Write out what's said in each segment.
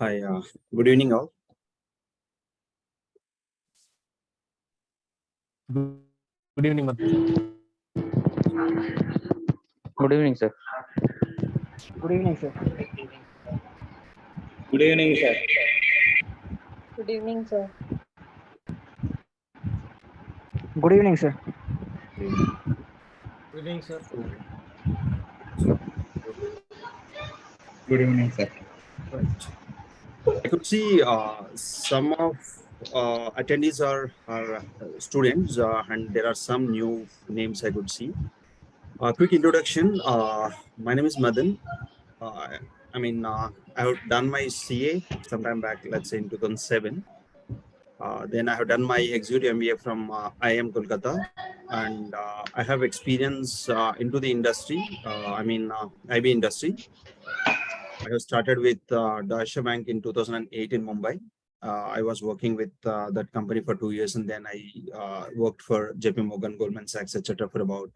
Hi, good evening all. Good evening, Good evening, sir. Good evening, sir. Good evening, sir. Good evening, sir. Good evening, sir. Good evening, sir. Good evening, sir. Right. I could see some of attendees are students, and there are some new names I could see. Quick introduction. My name is Madan. Uh, I have done my CA sometime back, let's say in 2007. Then I have done my executive MBA from IIM Kolkata, and I have experience into the industry. IB industry. I have started with Deutsche Bank in 2008 in Mumbai. I was working with that company for 2 years, and then I worked for JP Morgan, Goldman Sachs, etc. for about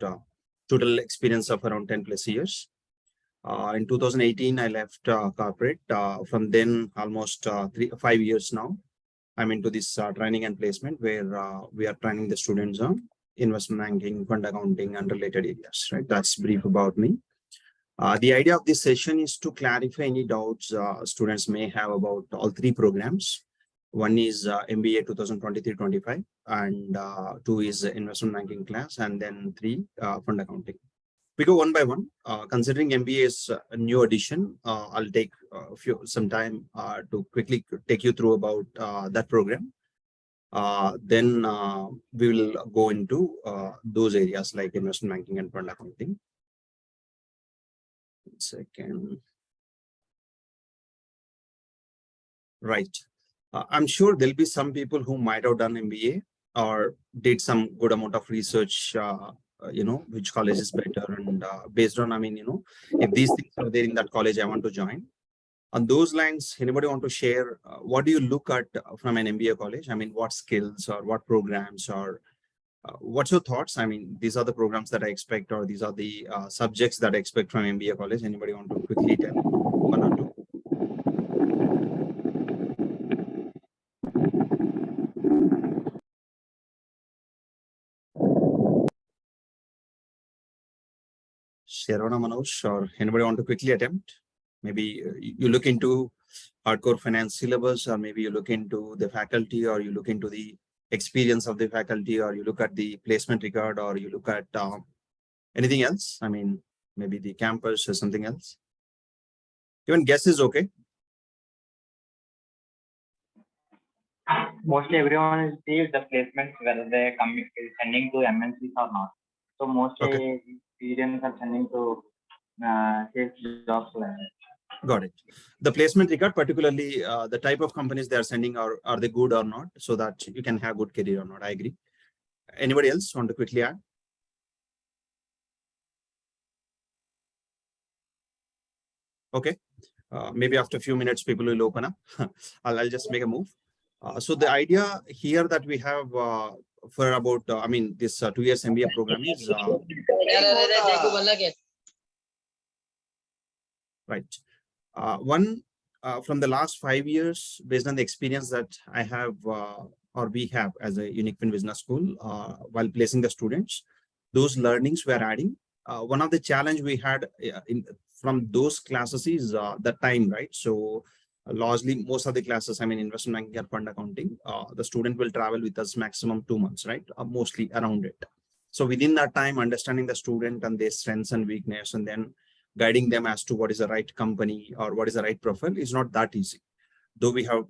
total experience of around 10 plus years. In 2018, I left corporate. From then, almost 5 years now, I'm into this training and placement where we are training the students on investment banking, fund accounting, and related areas. Right, that's brief about me. The idea of this session is to clarify any doubts students may have about all three programs. One is MBA 2023-25, and two is investment banking class, and then three fund accounting. We go one by one. Considering MBA is a new addition, I'll take some time to quickly take you through about that program. Then we will go into those areas like investment banking and fund accounting. Second. Right. I'm sure there'll be some people who might have done MBA or did some good amount of research, which college is better. And based on, if these things are there in that college, I want to join. On those lines, anybody want to share, what do you look at from an MBA college? I mean, what skills or what programs or what's your thoughts? I mean, these are the programs that I expect, or these are the subjects that I expect from MBA college. Anybody want to quickly tell one or two? Sharona, Manoj, or anybody want to quickly attempt? Maybe you look into hardcore finance syllabus, or maybe you look into the faculty, or you look into the experience of the faculty, or you look at the placement record, or you look at anything else. I mean, maybe the campus or something else. Even guess is okay. Mostly everyone is sees the placements whether they come sending to MNCs or not. So mostly students are sending to sales jobs. Got it. The placement record, particularly the type of companies they are sending, are they good or not, so that you can have good career or not. I agree. Anybody else want to quickly add? Okay. Maybe after a few minutes, people will open up. I'll just make a move. So the idea here that we have for about, this 2 years MBA program is right. One, from the last 5 years, based on the experience that I have or we have as a Unique Fin Business School, while placing the students, those learnings we're adding. One of the challenge we had from those classes is the time, right? So largely most of the classes, investment banking and fund accounting, the student will travel with us maximum 2 months, right? Mostly around it. So within that time, understanding the student and their strengths and weakness, and then guiding them as to what is the right company or what is the right profile is not that easy. Though we have,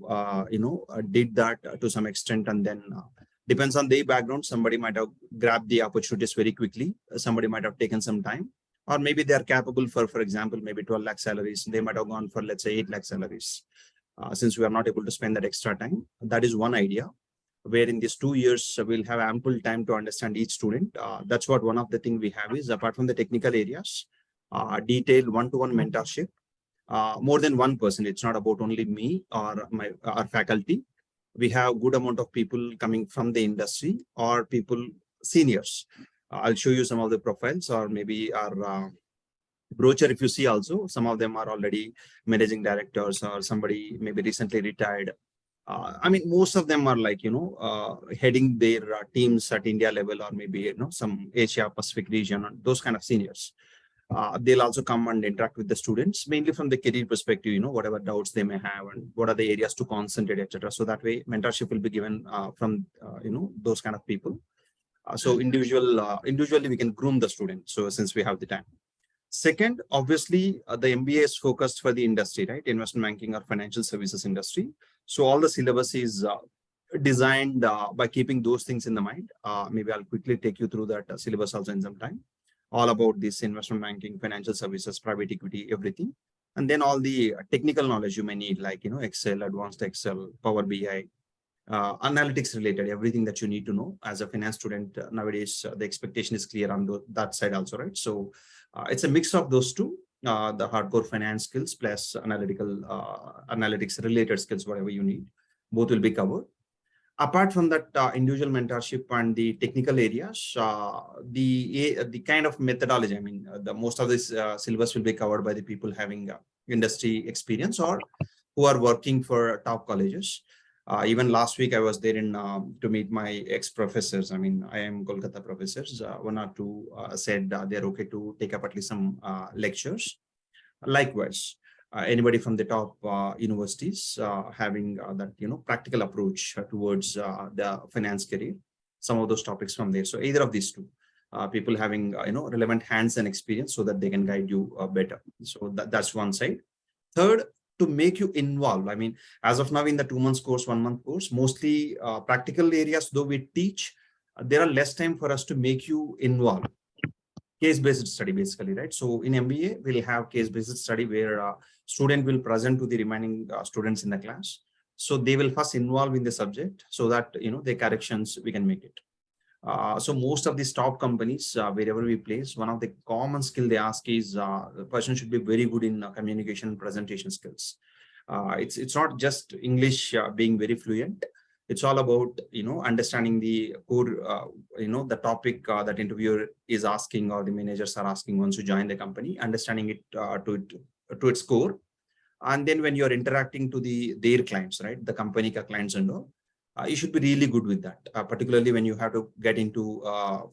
did that to some extent, and then depends on their background. Somebody might have grabbed the opportunities very quickly. Somebody might have taken some time, or maybe they are capable for example, maybe 12 lakh salaries. They might have gone for, let's say, 8 lakh salaries. Since we are not able to spend that extra time, that is one idea. Where in these 2 years, we'll have ample time to understand each student. That's what one of the things we have is, apart from the technical areas, detailed one-to-one mentorship. More than one person. It's not about only me or our faculty. We have good amount of people coming from the industry or people seniors. I'll show you some of the profiles, or maybe our brochure, if you see also, some of them are already managing directors or somebody maybe recently retired. I mean, most of them are like, heading their teams at India level or maybe, some Asia Pacific region, and those kind of seniors. They'll also come and interact with the students, mainly from the career perspective, whatever doubts they may have and what are the areas to concentrate, etc. So that way, mentorship will be given from, those kind of people. So individually, we can groom the student. So since we have the time. Second, obviously, the MBA is focused for the industry, right? Investment banking or financial services industry. So all the syllabus is designed by keeping those things in the mind. Maybe I'll quickly take you through that syllabus also in some time. All about this investment banking, financial services, private equity, everything. And then all the technical knowledge you may need, like, Excel, advanced Excel, Power BI, analytics related, everything that you need to know as a finance student. Nowadays, the expectation is clear on that side also, right? So it's a mix of those two, the hardcore finance skills plus analytics related skills, whatever you need, both will be covered. Apart from that, individual mentorship and the technical areas, the kind of methodology, I mean, the most of this syllabus will be covered by the people having industry experience or who are working for top colleges. Even last week, I was there to meet my ex-professors. I mean, I am Kolkata professors. One or two said they're okay to take up at least some lectures. Likewise, anybody from the top universities having that practical approach towards the finance career, some of those topics from there. So either of these two, people having relevant hands-on experience so that they can guide you better. So that's one side. Third, to make you involved. I mean, as of now in the 2 months course, 1 month course, mostly practical areas, though we teach, there are less time for us to make you involved. Case-based study, basically, right? So in MBA, we'll have case-based study where student will present to the remaining students in the class. So they will first involve in the subject so that, the corrections, we can make it. So most of these top companies, wherever we place, one of the common skill they ask is the person should be very good in communication and presentation skills. It's not just English being very fluent. It's all about understanding the core, the topic that interviewer is asking or the managers are asking once you join the company, understanding it to its core. And then when you're interacting to their clients, right, the company clients and all, you should be really good with that, particularly when you have to get into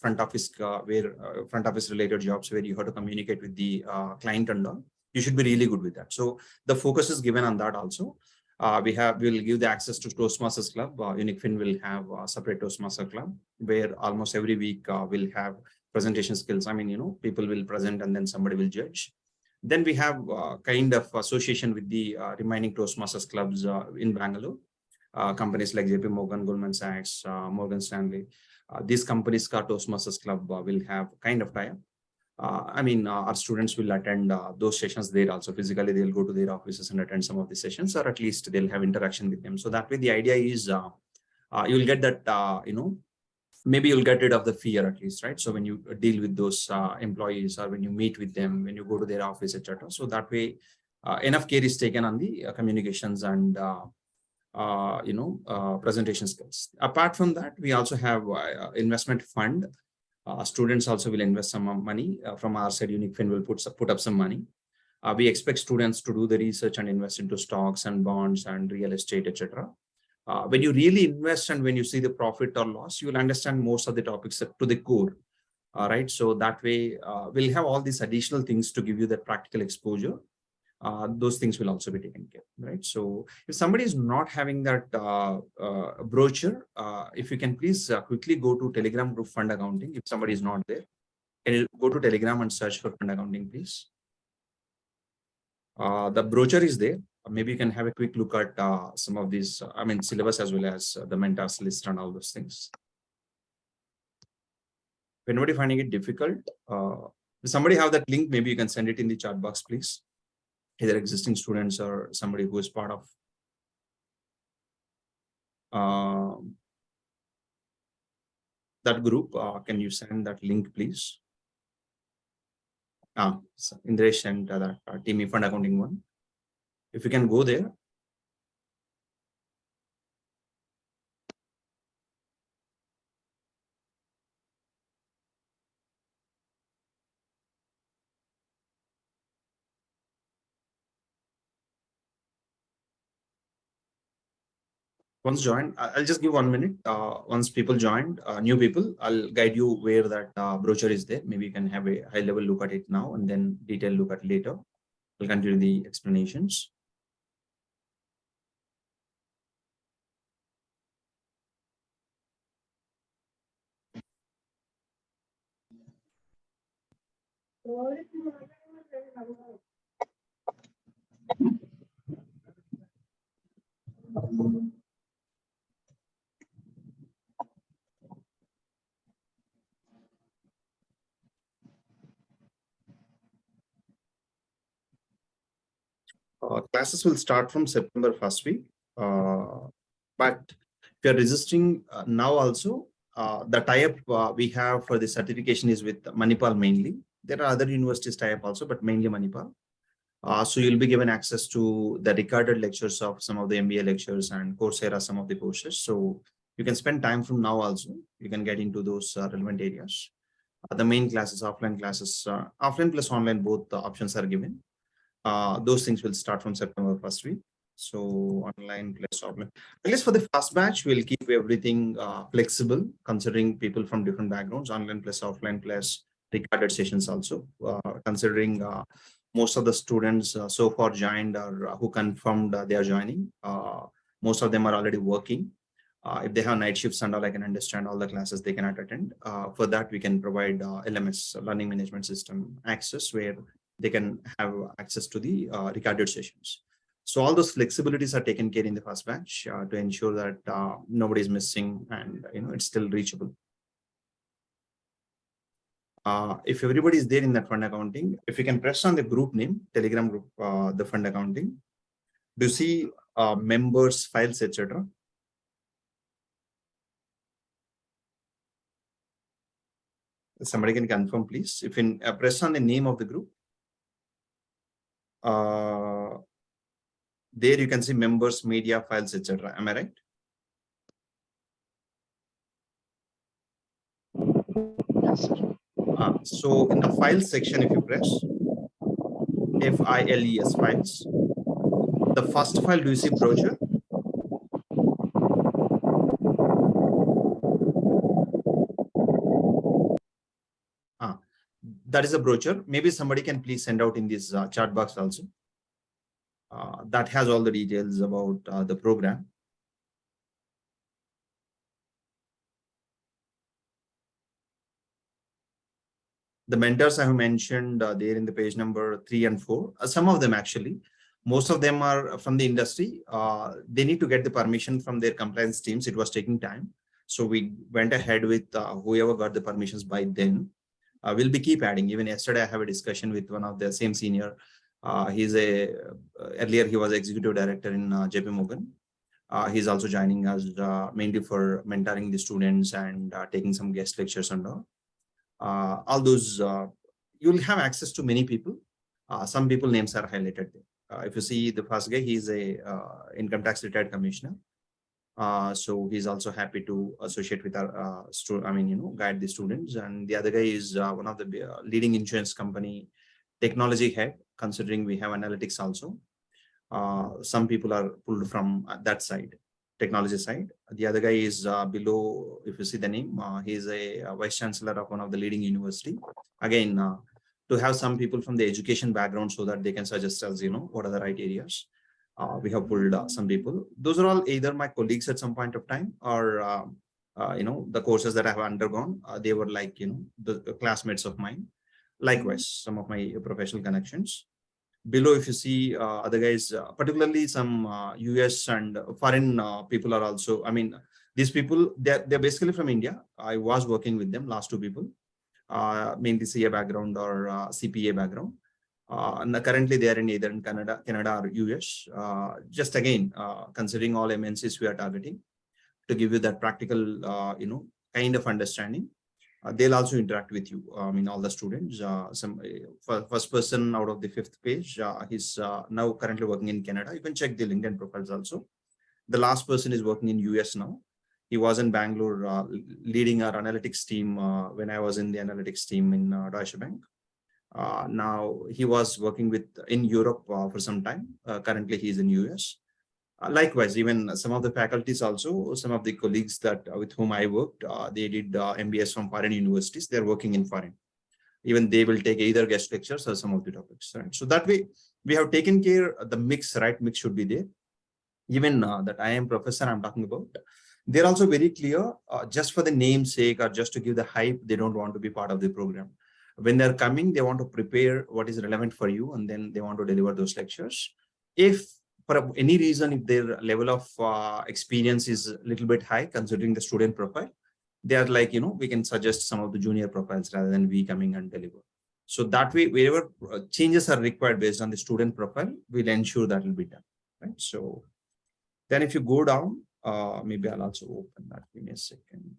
front office front office related jobs where you have to communicate with the client and all. You should be really good with that. So the focus is given on that also. We'll give the access to Toastmasters Club. UniqueFin will have a separate Toastmaster Club where almost every week we'll have presentation skills. I mean, people will present and then somebody will judge. Then we have kind of association with the remaining Toastmasters clubs in Bangalore. Companies like JP Morgan, Goldman Sachs, Morgan Stanley. These companies, Toastmasters Club will have kind of tie-up. I mean, our students will attend those sessions there also. Physically, they'll go to their offices and attend some of the sessions, or at least they'll have interaction with them. So that way, the idea is you'll get that, maybe you'll get rid of the fear at least, right? So when you deal with those employees or when you meet with them, when you go to their office, etc. So that way, enough care is taken on the communications and presentation skills. Apart from that, we also have investment fund. Students also will invest some money from our side. UniqueFin will put up some money. We expect students to do the research and invest into stocks and bonds and real estate, etc. When you really invest and when you see the profit or loss, you will understand most of the topics to the core. All right. So that way, we'll have all these additional things to give you that practical exposure. Those things will also be taken care of, right? So if somebody is not having that brochure, if you can please quickly go to Telegram group Fund Accounting. If somebody is not there, can you go to Telegram and search for Fund Accounting, please? The brochure is there. Maybe you can have a quick look at some of these, I mean, syllabus as well as the mentors list and all those things. If anybody finding it difficult, if somebody have that link, maybe you can send it in the chat box, please. Either existing students or somebody who is part of that group. Can you send that link, please? So Indresh and that team fund accounting one. If you can go there. Once joined, I'll just give 1 minute. Once people joined, new people, I'll guide you where that brochure is there. Maybe you can have a high level look at it now and then detailed look at later. We'll continue the explanations. Classes will start from September first week. But if you're registering now also, the tie-up we have for the certification is with Manipal mainly. There are other universities tie-up also, but mainly Manipal. So you'll be given access to the recorded lectures of some of the MBA lectures and Coursera, some of the courses. So you can spend time from now also. You can get into those relevant areas. The main classes, offline plus online, both options are given. Those things will start from September first week. So online plus offline. At least for the first batch, we'll keep everything flexible, considering people from different backgrounds, online plus offline plus recorded sessions also, considering most of the students so far joined or who confirmed they are joining. Most of them are already working. If they have night shifts and all, I can understand all the classes they cannot attend. For that, we can provide LMS, Learning Management System access, where they can have access to the recorded sessions. So all those flexibilities are taken care in the first batch to ensure that nobody is missing and it's still reachable. If everybody is there in that fund accounting, if you can press on the group name, Telegram group, the fund accounting, do you see members, files, etc.? Somebody can confirm, please. If you press on the name of the group, there you can see members, media, files, etc. Am I right? Yes, sir. So in the files section, if you press FILES files, the first file, do you see brochure? That is a brochure. Maybe somebody can please send out in this chat box also. That has all the details about the program. The mentors I have mentioned there in the page number 3 and 4, some of them actually, most of them are from the industry. They need to get the permission from their compliance teams. It was taking time. So we went ahead with whoever got the permissions by then. We'll be keep adding. Even yesterday, I have a discussion with one of the same senior. He's earlier he was executive director in JP Morgan. He's also joining us mainly for mentoring the students and taking some guest lectures and all those. You'll have access to many people. Some people names are highlighted there. If you see the first guy, he's a income tax retired commissioner. So he's also happy to associate with our guide the students. And the other guy is one of the leading insurance company technology head, considering we have analytics also. Some people are pulled from that side, technology side. The other guy is below, if you see the name, he's a vice chancellor of one of the leading university. Again, to have some people from the education background so that they can suggest us, what are the right areas. We have pulled some people. Those are all either my colleagues at some point of time or, the courses that I have undergone. They were like, the classmates of mine. Likewise, some of my professional connections. Below, if you see other guys, particularly some US and foreign people are also, these people, they're basically from India. I was working with them, last two people, mainly CA background or CPA background. And currently they are in either in Canada or US. Just again, considering all MNCs we are targeting to give you that practical, kind of understanding. They'll also interact with you. All the students. First person out of the 5th page, he's now currently working in Canada. You can check the LinkedIn profiles also. The last person is working in US now. He was in Bangalore leading our analytics team when I was in the analytics team in Deutsche Bank. Now he was working in Europe for some time. Currently he's in US. Likewise, even some of the faculties also, some of the colleagues that with whom I worked, they did MBS from foreign universities. They're working in foreign. Even they will take either guest lectures or some of the topics. Right? So that way, we have taken care. The mix, right? Mix should be there. Even that I am professor I'm talking about, they're also very clear. Just for the name's sake or just to give the hype, they don't want to be part of the program. When they're coming, they want to prepare what is relevant for you, and then they want to deliver those lectures. If for any reason, if their level of experience is a little bit high, considering the student profile, they are like, we can suggest some of the junior profiles rather than we coming and deliver. So that way, wherever changes are required based on the student profile, we'll ensure that will be done. Right. So then if you go down, maybe I'll also open that. Give me a second.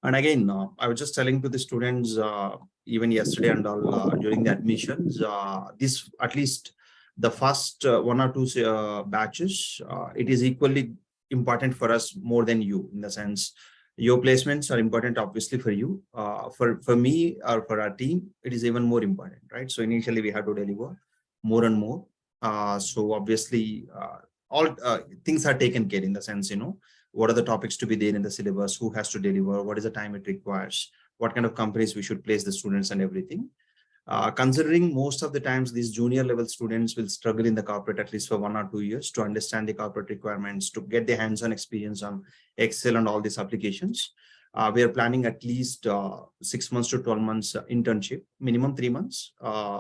And again, I was just telling to the students, even yesterday and all during the admissions, this at least the first one or two batches, it is equally important for us more than you, in the sense your placements are important, obviously, for you. For me or for our team, it is even more important, right? So initially we have to deliver more and more. So obviously, all things are taken care in the sense, what are the topics to be there in the syllabus, who has to deliver, what is the time it requires, what kind of companies we should place the students and everything. Considering most of the times these junior level students will struggle in the corporate at least for 1 or 2 years to understand the corporate requirements, to get the hands-on experience on Excel and all these applications. We are planning at least 6 months to 12 months internship, minimum 3 months.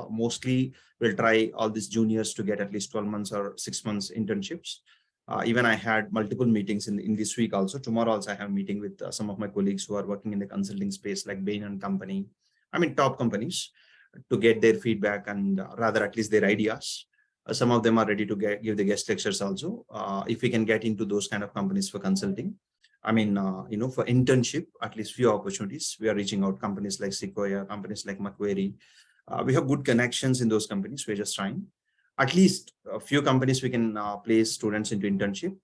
Mostly we'll try all these juniors to get at least 12 months or 6 months internships. Even I had multiple meetings in this week also. Tomorrow also I have a meeting with some of my colleagues who are working in the consulting space like Bain and Company. I mean, top companies, to get their feedback and rather at least their ideas. Some of them are ready to give the guest lectures also. If we can get into those kind of companies for consulting, I mean, for internship, at least few opportunities. We are reaching out companies like Sequoia, companies like Macquarie. We have good connections in those companies. We're just trying. At least a few companies we can place students into internship.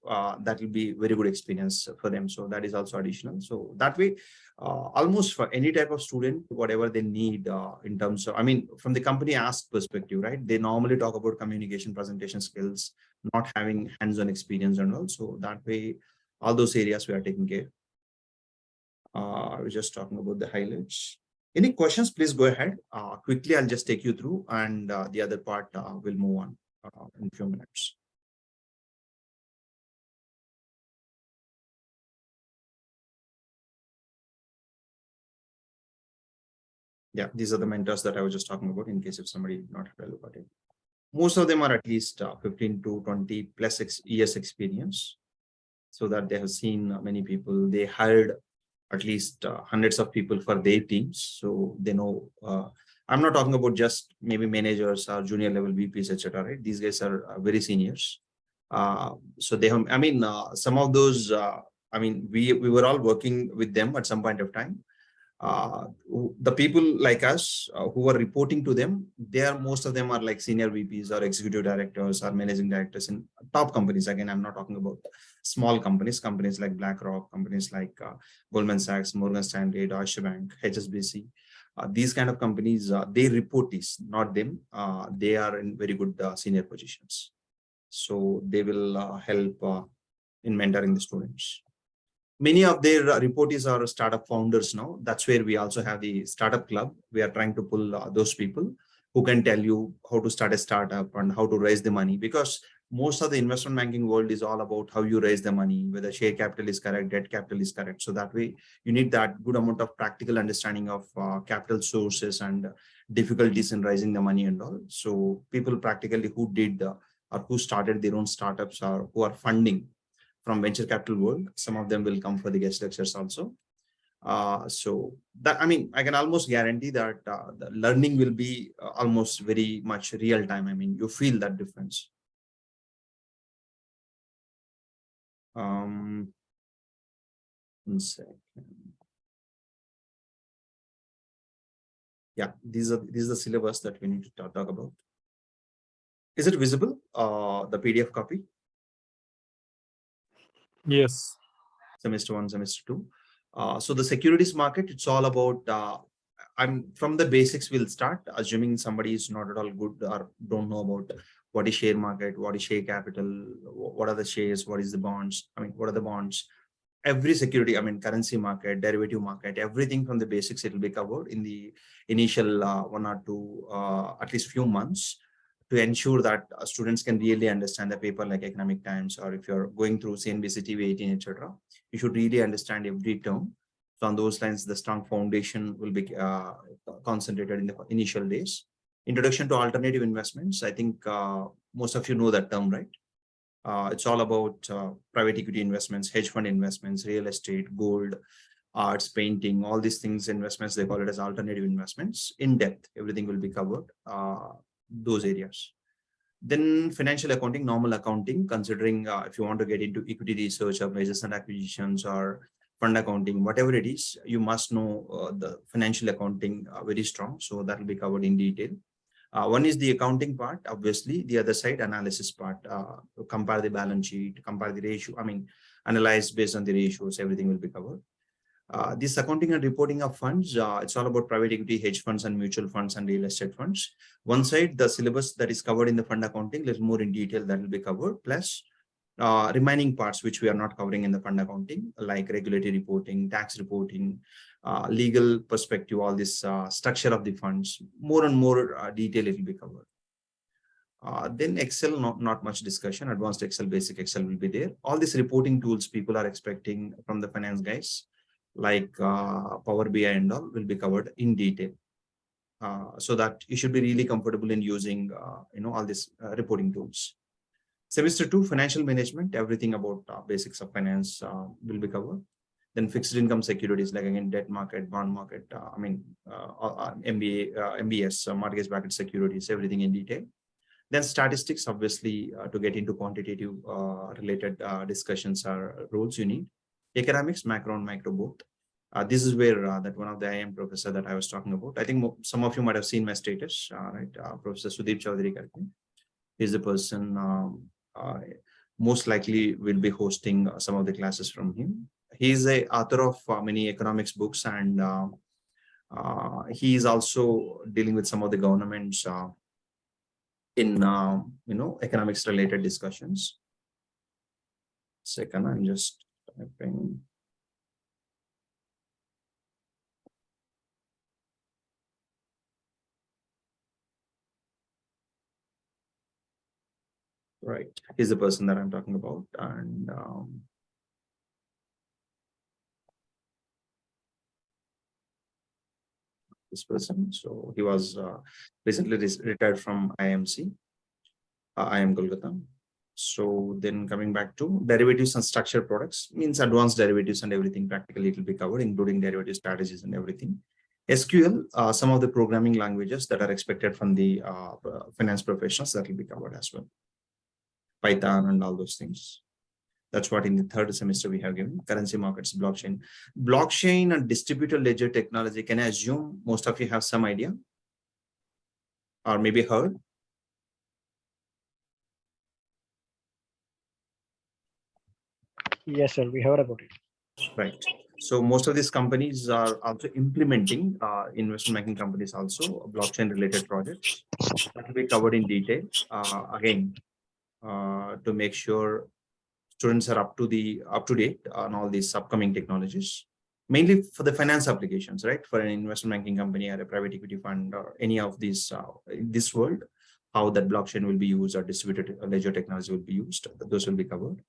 That will be very good experience for them. So that is also additional. So that way, almost for any type of student, whatever they need in terms of, I mean, from the company ask perspective, right? They normally talk about communication, presentation skills, not having hands-on experience and all. So that way, all those areas we are taking care. I was just talking about the highlights. Any questions, please go ahead. Quickly, I'll just take you through, and the other part will move on in a few minutes. Yeah, these are the mentors that I was just talking about in case if somebody did not have a look at it. Most of them are at least 15 to 20 plus years experience, so that they have seen many people. They hired at least hundreds of people for their teams, so they know. I'm not talking about just maybe managers or junior level VPs, etc. Right? These guys are very seniors. So they have. I mean, some of those. I mean, we were all working with them at some point of time. The people like us who are reporting to them, most of them are like senior VPs or executive directors or managing directors in top companies. Again, I'm not talking about small companies like BlackRock, companies like Goldman Sachs, Morgan Stanley, Deutsche Bank, HSBC. These kind of companies, they report this, not them. They are in very good senior positions. So they will help in mentoring the students. Many of their reportees are startup founders now. That's where we also have the startup club. We are trying to pull those people who can tell you how to start a startup and how to raise the money, because most of the investment banking world is all about how you raise the money, whether share capital is correct, debt capital is correct. So that way you need that good amount of practical understanding of capital sources and difficulties in raising the money and all. So people practically who did or who started their own startups or who are funding from venture capital world, some of them will come for the guest lectures also. So that, I mean, I can almost guarantee that the learning will be almost very much real time. I mean, you feel that difference. One second. Yeah, these are the syllabus that we need to talk about. Is it visible? The PDF copy? Yes. Semester 1, semester 2. So the securities market, it's all about, I'm from the basics, we'll start, assuming somebody is not at all good or don't know about what is share market, what is share capital, what are the shares, what is the bonds, what are the bonds, every security, currency market, derivative market, everything from the basics, it will be covered in the initial 1 or 2, at least few months, to ensure that students can really understand the paper like Economic Times, or if you're going through CNBC TV 18, etc., you should really understand every term. So on those lines, the strong foundation will be concentrated in the initial days. Introduction to alternative investments. I think most of you know that term, right? It's all about private equity investments, hedge fund investments, real estate, gold, arts, painting, all these things, investments, they call it as alternative investments. In depth, everything will be covered, those areas. Then financial accounting, normal accounting, considering if you want to get into equity research or mergers and acquisitions or fund accounting, whatever it is, you must know the financial accounting very strong. So that will be covered in detail. One is the accounting part, obviously, the other side, analysis part, compare the balance sheet, compare the ratio, analyze based on the ratios, everything will be covered. This accounting and reporting of funds, it's all about private equity, hedge funds and mutual funds and real estate funds. One side, the syllabus that is covered in the fund accounting, little more in detail that will be covered, plus remaining parts which we are not covering in the fund accounting, like regulatory reporting, tax reporting, legal perspective, all this structure of the funds, more and more detail it will be covered. Then Excel, not much discussion. Advanced Excel, basic Excel will be there. All these reporting tools people are expecting from the finance guys, like Power BI and all, will be covered in detail. So that you should be really comfortable in using all these reporting tools. Semester 2, financial management, everything about basics of finance will be covered. Then fixed income securities, like again, debt market, bond market, MBS, mortgage-backed securities, everything in detail. Then statistics, obviously, to get into quantitative related discussions or rules you need. Economics, macro and micro both. This is where that one of the IIM professor that I was talking about. I think some of you might have seen my status, right? Professor Sudeep Chaudhary is the person most likely will be hosting some of the classes from him. He is a author of many economics books, and he is also dealing with some of the governments in economics related discussions. Second, I'm just typing. Right, he's the person that I'm talking about, and this person. So he was recently retired from IMC, IIM Kolkata. So then coming back to derivatives and structured products, means advanced derivatives and everything, practically it will be covered, including derivative strategies and everything. SQL, some of the programming languages that are expected from the finance professionals, that will be covered as well. Python and all those things. That's what in the third semester we have given. Currency markets, blockchain. Blockchain and distributed ledger technology, can I assume most of you have some idea? Or maybe heard? Yes, sir. We heard about it. Right. So most of these companies are also implementing, investment banking companies also, blockchain related projects. That will be covered in detail. Again, to make sure students are up to date on all these upcoming technologies, mainly for the finance applications, right? For an investment banking company or a private equity fund or any of these in this world, how that blockchain will be used or distributed ledger technology will be used. Those will be covered.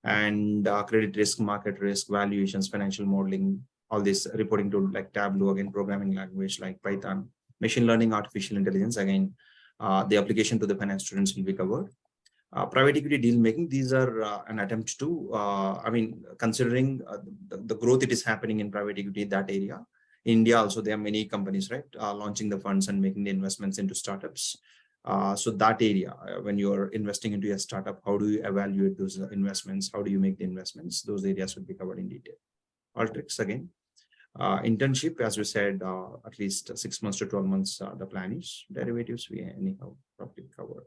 And credit risk, market risk, valuations, financial modeling, all this reporting tool like Tableau, again, programming language like Python, machine learning, artificial intelligence, again, the application to the finance students will be covered. Private equity deal making, these are an attempt to, considering the growth it is happening in private equity in that area. In India also, there are many companies, right, launching the funds and making the investments into startups. So that area, when you're investing into a startup, how do you evaluate those investments? How do you make the investments? Those areas will be covered in detail. All tricks again. Internship, as we said, at least 6 months to 12 months, the plan is. Derivatives, we anyhow probably cover.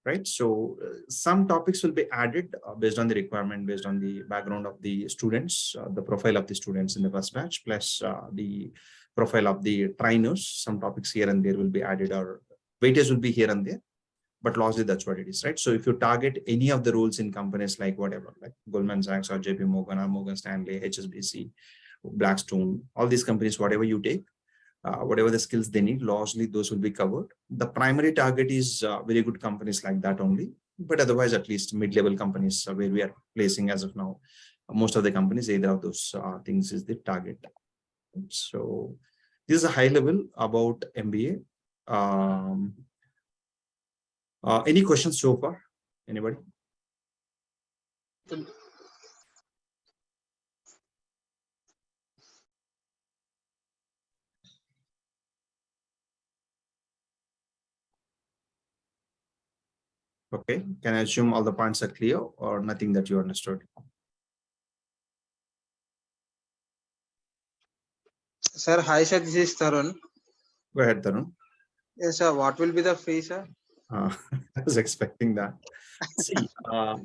Right, so some topics will be added based on the requirement, based on the background of the students, the profile of the students in the first batch, plus the profile of the trainers. Some topics here and there will be added, or weightage will be here and there, but largely that's what it is, right? So if you target any of the roles in companies like whatever, like Goldman Sachs or JP Morgan or Morgan Stanley, HSBC, Blackstone, all these companies, whatever you take, whatever the skills they need, largely those will be covered. The primary target is very good companies like that only, but otherwise at least mid-level companies where we are placing as of now. Most of the companies, either of those things is the target. So this is a high level about MBA. Any questions so far? Anybody? Okay, can I assume all the points are clear or nothing that you understood? Sir, hi sir, this is Tarun. Go ahead, Tarun. Yes sir, what will be the fee, sir? I was expecting that. See,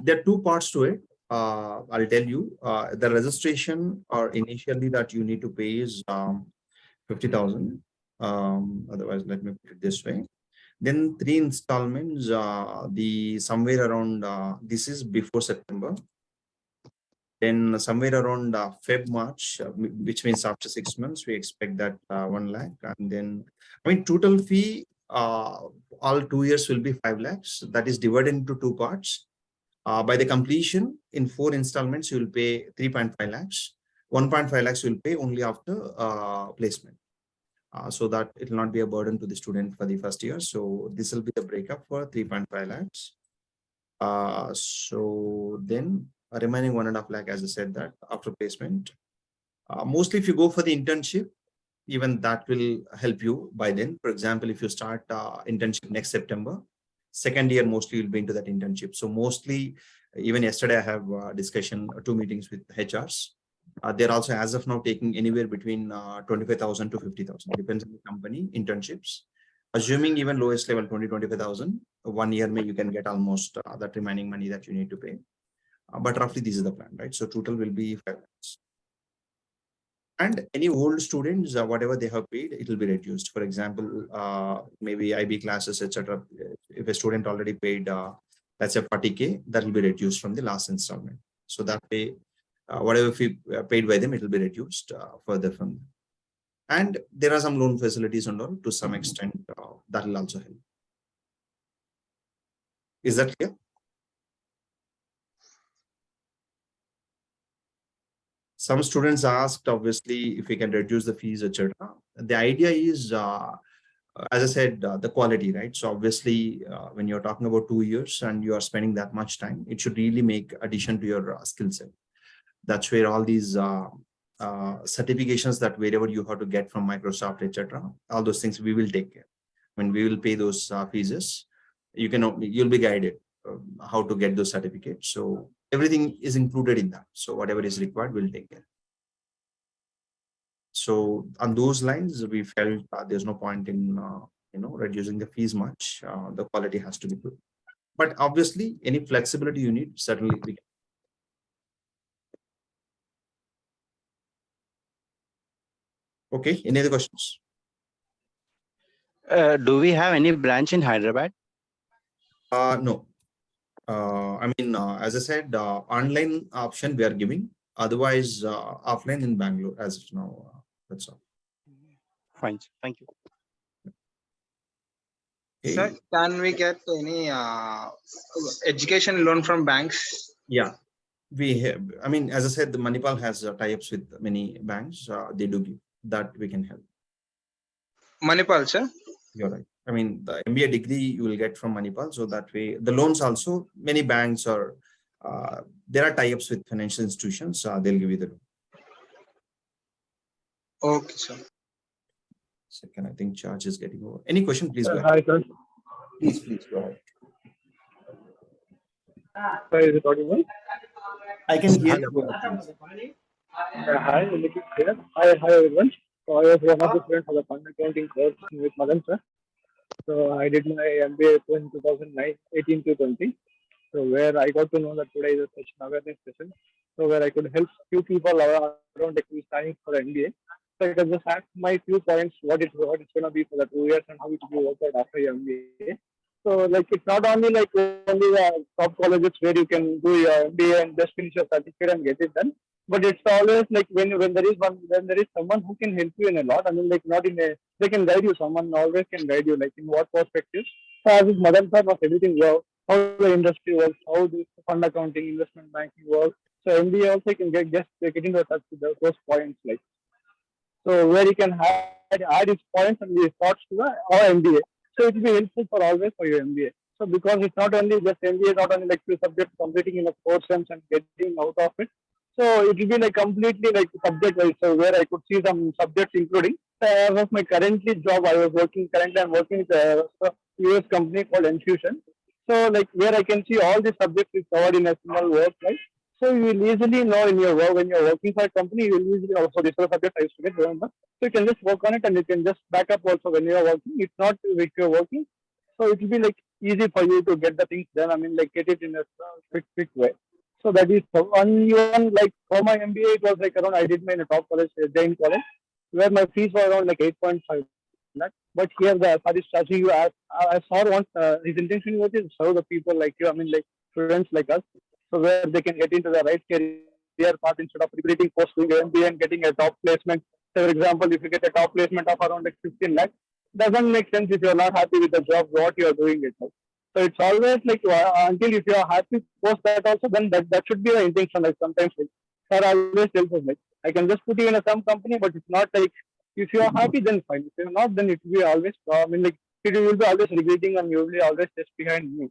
there are two parts to it. I'll tell you. The registration or initially that you need to pay is 50,000. Otherwise, let me put it this way. Then 3 installments. The somewhere around this is before September. Then somewhere around Feb March, which means after 6 months, we expect that 1 lakh. And then, I mean, total fee all 2 years will be 5 lakhs. That is divided into 2 parts. By the completion in 4 installments, you will pay 3.5 lakhs. 1.5 lakhs you will pay only after placement. So that it will not be a burden to the student for the first year. So this will be the breakup for 3.5 lakhs. So then remaining 1.5 lakh, as I said, that after placement. Mostly if you go for the internship, even that will help you by then. For example, if you start internship next September, second year mostly you'll be into that internship. So mostly, even yesterday I have discussion, 2 meetings with HRs. They're also as of now taking anywhere between 25,000 to 50,000, depends on the company, internships. Assuming even lowest level 25,000, 1 year may you can get almost that remaining money that you need to pay. But roughly this is the plan, right? So total will be 5 lakhs. And any old students, whatever they have paid, it will be reduced. For example, maybe IB classes, etc. If a student already paid, let's say 40K, that will be reduced from the last installment. So that way, whatever fee paid by them, it will be reduced further from them. And there are some loan facilities and all to some extent that will also help. Is that clear? Some students asked, obviously, if we can reduce the fees, etc. The idea is, as I said, the quality, right? So obviously, when you're talking about 2 years and you are spending that much time, it should really make addition to your skill set. That's where all these certifications that wherever you have to get from Microsoft, etc. All those things we will take care. When we will pay those fees, you'll be guided how to get those certificates. So everything is included in that. So whatever is required, we'll take care. So on those lines, we felt there's no point in reducing the fees much. The quality has to be good. But obviously, any flexibility you need, certainly we can. Okay, any other questions? Do we have any branch in Hyderabad? No. I mean, as I said, online option we are giving. Otherwise, offline in Bangalore as of now. That's all. Fine. Thank you. Okay. Sir, can we get any education loan from banks? Yeah, we have. I mean, as I said, the Manipal has tie-ups with many banks. They do give that we can help. Manipal, sir? You're right. I mean, the MBA degree you will get from Manipal. So that way, the loans also, many banks are, there are tie-ups with financial institutions. They'll give you the loan. Okay, sir. Second, I think charge is getting over. Any question, please go ahead. Hi, sir. Please go ahead. Sir, is it audible? I can hear Hello. you. Go ahead, please. Hi, Nikit here. Hi everyone. So I was one of the students of the fund accounting course with Madan sir. So I did my MBA in 2009, 18 to 20. So where I got to know that today is such an awareness session. So where I could help few people around like who's studying for the MBA. So I could just ask my few points what it's gonna be for the 2 years and how it will be worked out after your MBA. So like it's not only like only the top colleges where you can do your MBA and just finish your certificate and get it done. But it's always like when there is someone who can help you in a lot. I mean like not in a they can guide you. Someone always can guide you like in what perspective. So as with Madan sir was everything well, how the industry works, how the fund accounting, investment banking works. So MBA also can get into touch with those points like so where you can add his points and his thoughts to our MBA. So it will be helpful for always for your MBA. So because it's not only just MBA, not only like few subjects completing in a 4 terms and getting out of it. So it will be like completely like subject wise. So where I could see some subjects including. As of my currently job, currently I'm working with a US company called Infusion. So like where I can see all the subjects is covered in a single work, right? So you will easily know in your work when you're working for a company, you will easily also this is a subject I used to get, remember? So you can just work on it and you can just back up also when you're working. It's not like you're working. So it will be like easy for you to get the things done. I mean like get it in a quick way. So that is one even like for my MBA it was like around I did my in a top college, Jain College, where my fees were around like 8.5 lakh. But here the sir is charging you as I saw once his intention was to serve the people like you, I mean like students like us. So where they can get into the right career path instead of repeating course doing MBA and getting a top placement. So for example, if you get a top placement of around like 15 lakhs, doesn't make sense if you're not happy with the job, what you're doing it. So it's always like until if you're happy post that also, then that should be the intention. Like sometimes like sir always tells us like I can just put you in a some company, but it's not like if you're happy then fine. If you're not, then it will be always I mean like it will be always regretting and you will be always just behind me.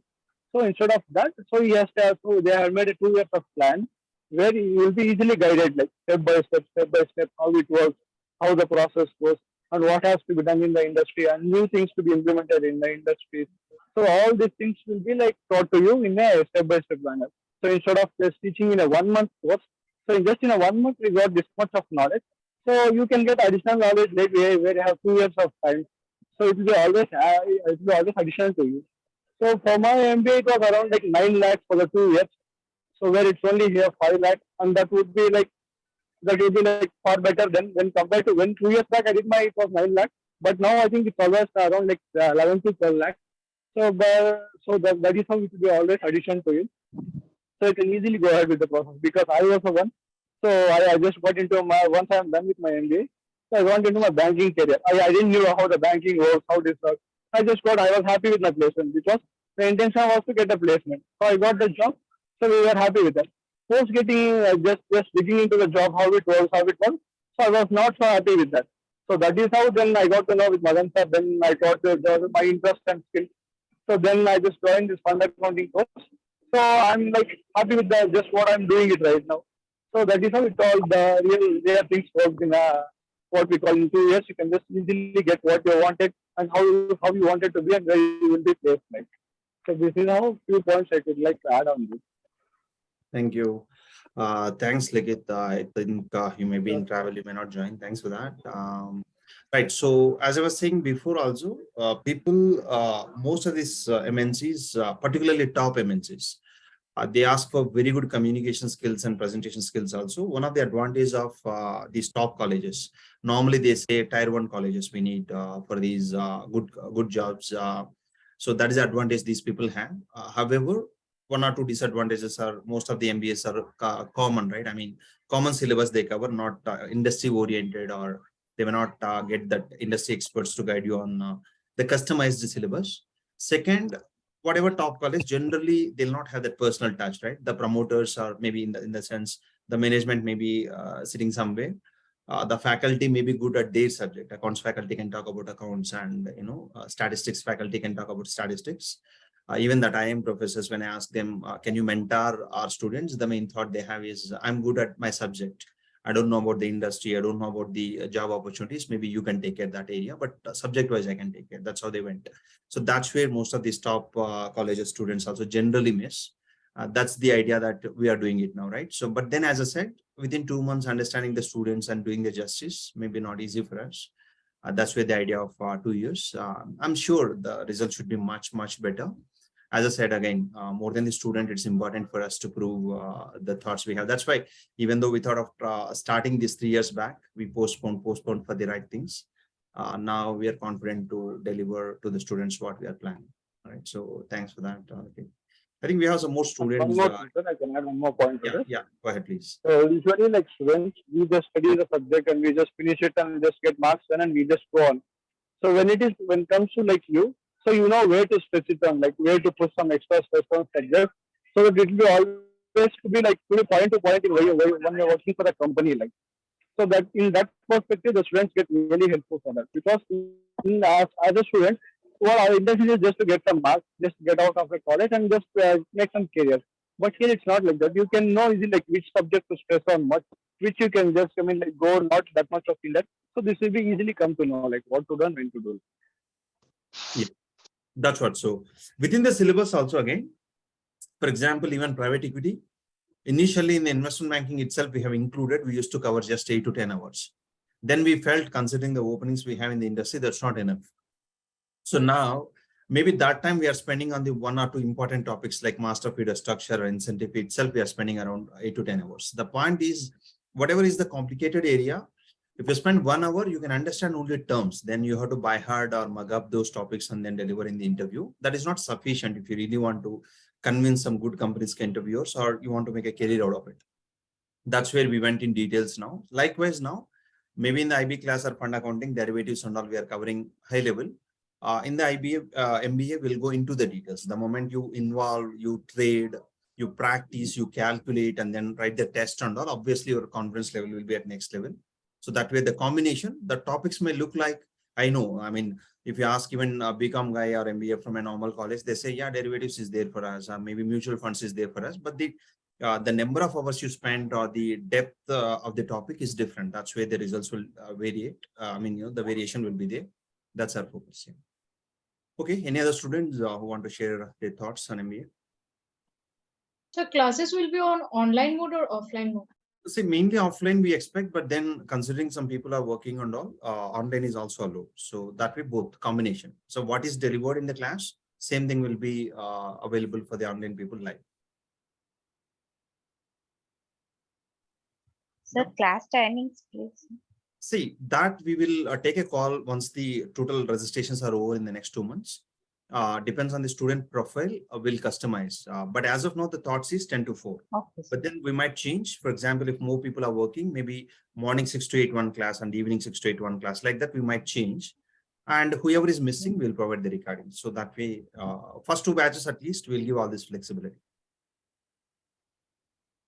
So instead of that, so yes, so they have made a 2 years of plan where you will be easily guided, like step by step, how it works, how the process goes, and what has to be done in the industry, and new things to be implemented in the industry. So all these things will be like taught to you in a step by step manner. So instead of just teaching in a 1 month course, so in just in a 1 month we got this much of knowledge. So you can get additional knowledge like where you have 2 years of time. So it will be always additional to you. So for my MBA, it was around like 9 lakhs for the 2 years. So where it's only here 5 lakhs, and that would be like far better than when compared to when 2 years back I did my it was 9 lakhs, but now I think it's always around like 11 to 12 lakhs. So that is how it will be always addition to it. So you can easily go ahead with the process because I was the one. So I just got into my once I'm done with my MBA, so I went into my banking career. I didn't know how the banking works, how this works. I was happy with my placement because the intention was to get a placement. So I got the job. So we were happy with that. Post getting just digging into the job, how it works. So I was not so happy with that. So that is how then I got to know with Madan sir. Then I got my interest and skill. So then I just joined this fund accounting course. So I'm like happy with just what I'm doing it right now. So that is how it all the real things work in what we call in 2 years. You can just easily get what you wanted and how you wanted to be and where you will be placed like. So this is how few points I could like to add on this. Thank you. Thanks, Ligit. I think you may be in travel, you may not join. Thanks for that. Right. So as I was saying before also, most of these MNCs, particularly top MNCs, they ask for very good communication skills and presentation skills also. One of the advantage of these top colleges, normally they say tier 1 colleges we need for these good jobs. So that is the advantage these people have. However, one or two disadvantages are most of the MBAs are common, right? I mean, common syllabus they cover, not industry oriented, or they may not get that industry experts to guide you on the customized syllabus. Second, whatever top college, generally they'll not have that personal touch, right? The promoters are maybe in the sense the management may be sitting somewhere. The faculty may be good at their subject. Accounts faculty can talk about accounts, and statistics faculty can talk about statistics. Even that IM professors, when I ask them, can you mentor our students? The main thought they have is, I'm good at my subject. I don't know about the industry. I don't know about the job opportunities. Maybe you can take care of that area, but subject wise, I can take care. That's how they went. So that's where most of these top colleges students also generally miss. That's the idea that we are doing it now, right? So, but then as I said, within 2 months, understanding the students and doing the justice, maybe not easy for us. That's where the idea of 2 years. I'm sure the results should be much, much better. As I said, again, more than the student, it's important for us to prove the thoughts we have. That's why, even though we thought of starting this 3 years back, we postponed for the right things. Now we are confident to deliver to the students what we are planning. All right. So thanks for that. Okay. I think we have some more One students. more thing, sir. I can add one more point to Yeah, this. yeah. Go ahead, please. So usually, like students, we just study the subject and we just finish it and just get marks and we just go on. So when it comes to like you, so you know where to stretch it on, like where to put some extra stress on subject, so that it will be always to be like to be point to point in when you're working for the company, like. So that in that perspective, the students get really helpful for that because as a student, well, our intention is just to get some marks, just get out of the college and just make some career. But here it's not like that. You can know easily like which subject to stress on, what which you can just like go not that much of in that. So this will be easily come to know like what to do and when to do. Yeah, that's what. So within the syllabus also, again, for example, even private equity, initially in the investment banking itself, we have included, we used to cover just 8 to 10 hours. Then we felt, considering the openings we have in the industry, that's not enough. So now, maybe that time we are spending on the 1 or 2 important topics like master feeder structure or incentive fee itself, we are spending around 8 to 10 hours. The point is, whatever is the complicated area, if you spend 1 hour, you can understand only terms. Then you have to buy hard or mug up those topics and then deliver in the interview. That is not sufficient if you really want to convince some good companies interviewers or you want to make a career out of it. That's where we went in details now. Likewise now, maybe in the IB class or fund accounting, derivatives and all, we are covering high level. In the MBA, we'll go into the details. The moment you involve, you trade, you practice, you calculate, and then write the test and all, obviously your confidence level will be at next level. So that way the combination, the topics may look like, I know, I mean, if you ask even a BCom guy or MBA from a normal college, they say, yeah, derivatives is there for us, maybe mutual funds is there for us, but the number of hours you spend or the depth of the topic is different. That's where the results will vary. The variation will be there. That's our focus. Yeah. Okay, any other students who want to share their thoughts on MBA? So classes will be on online mode or offline mode? See, mainly offline we expect, but then considering some people are working on all, online is also allowed. So that way both combination. So what is delivered in the class, same thing will be available for the online people live. Sir, class timings, please. See, that we will take a call once the total registrations are over in the next 2 months. Depends on the student profile, we'll customize. But as of now, the thoughts is 10 to 4. Okay, But then we might change. For example, if more people are working, maybe morning 6 to 8 one class and evening 6 to 8 one class, like that we might change. And whoever is missing, we'll provide the recording. So that way, first 2 batches at least, we'll give all this flexibility.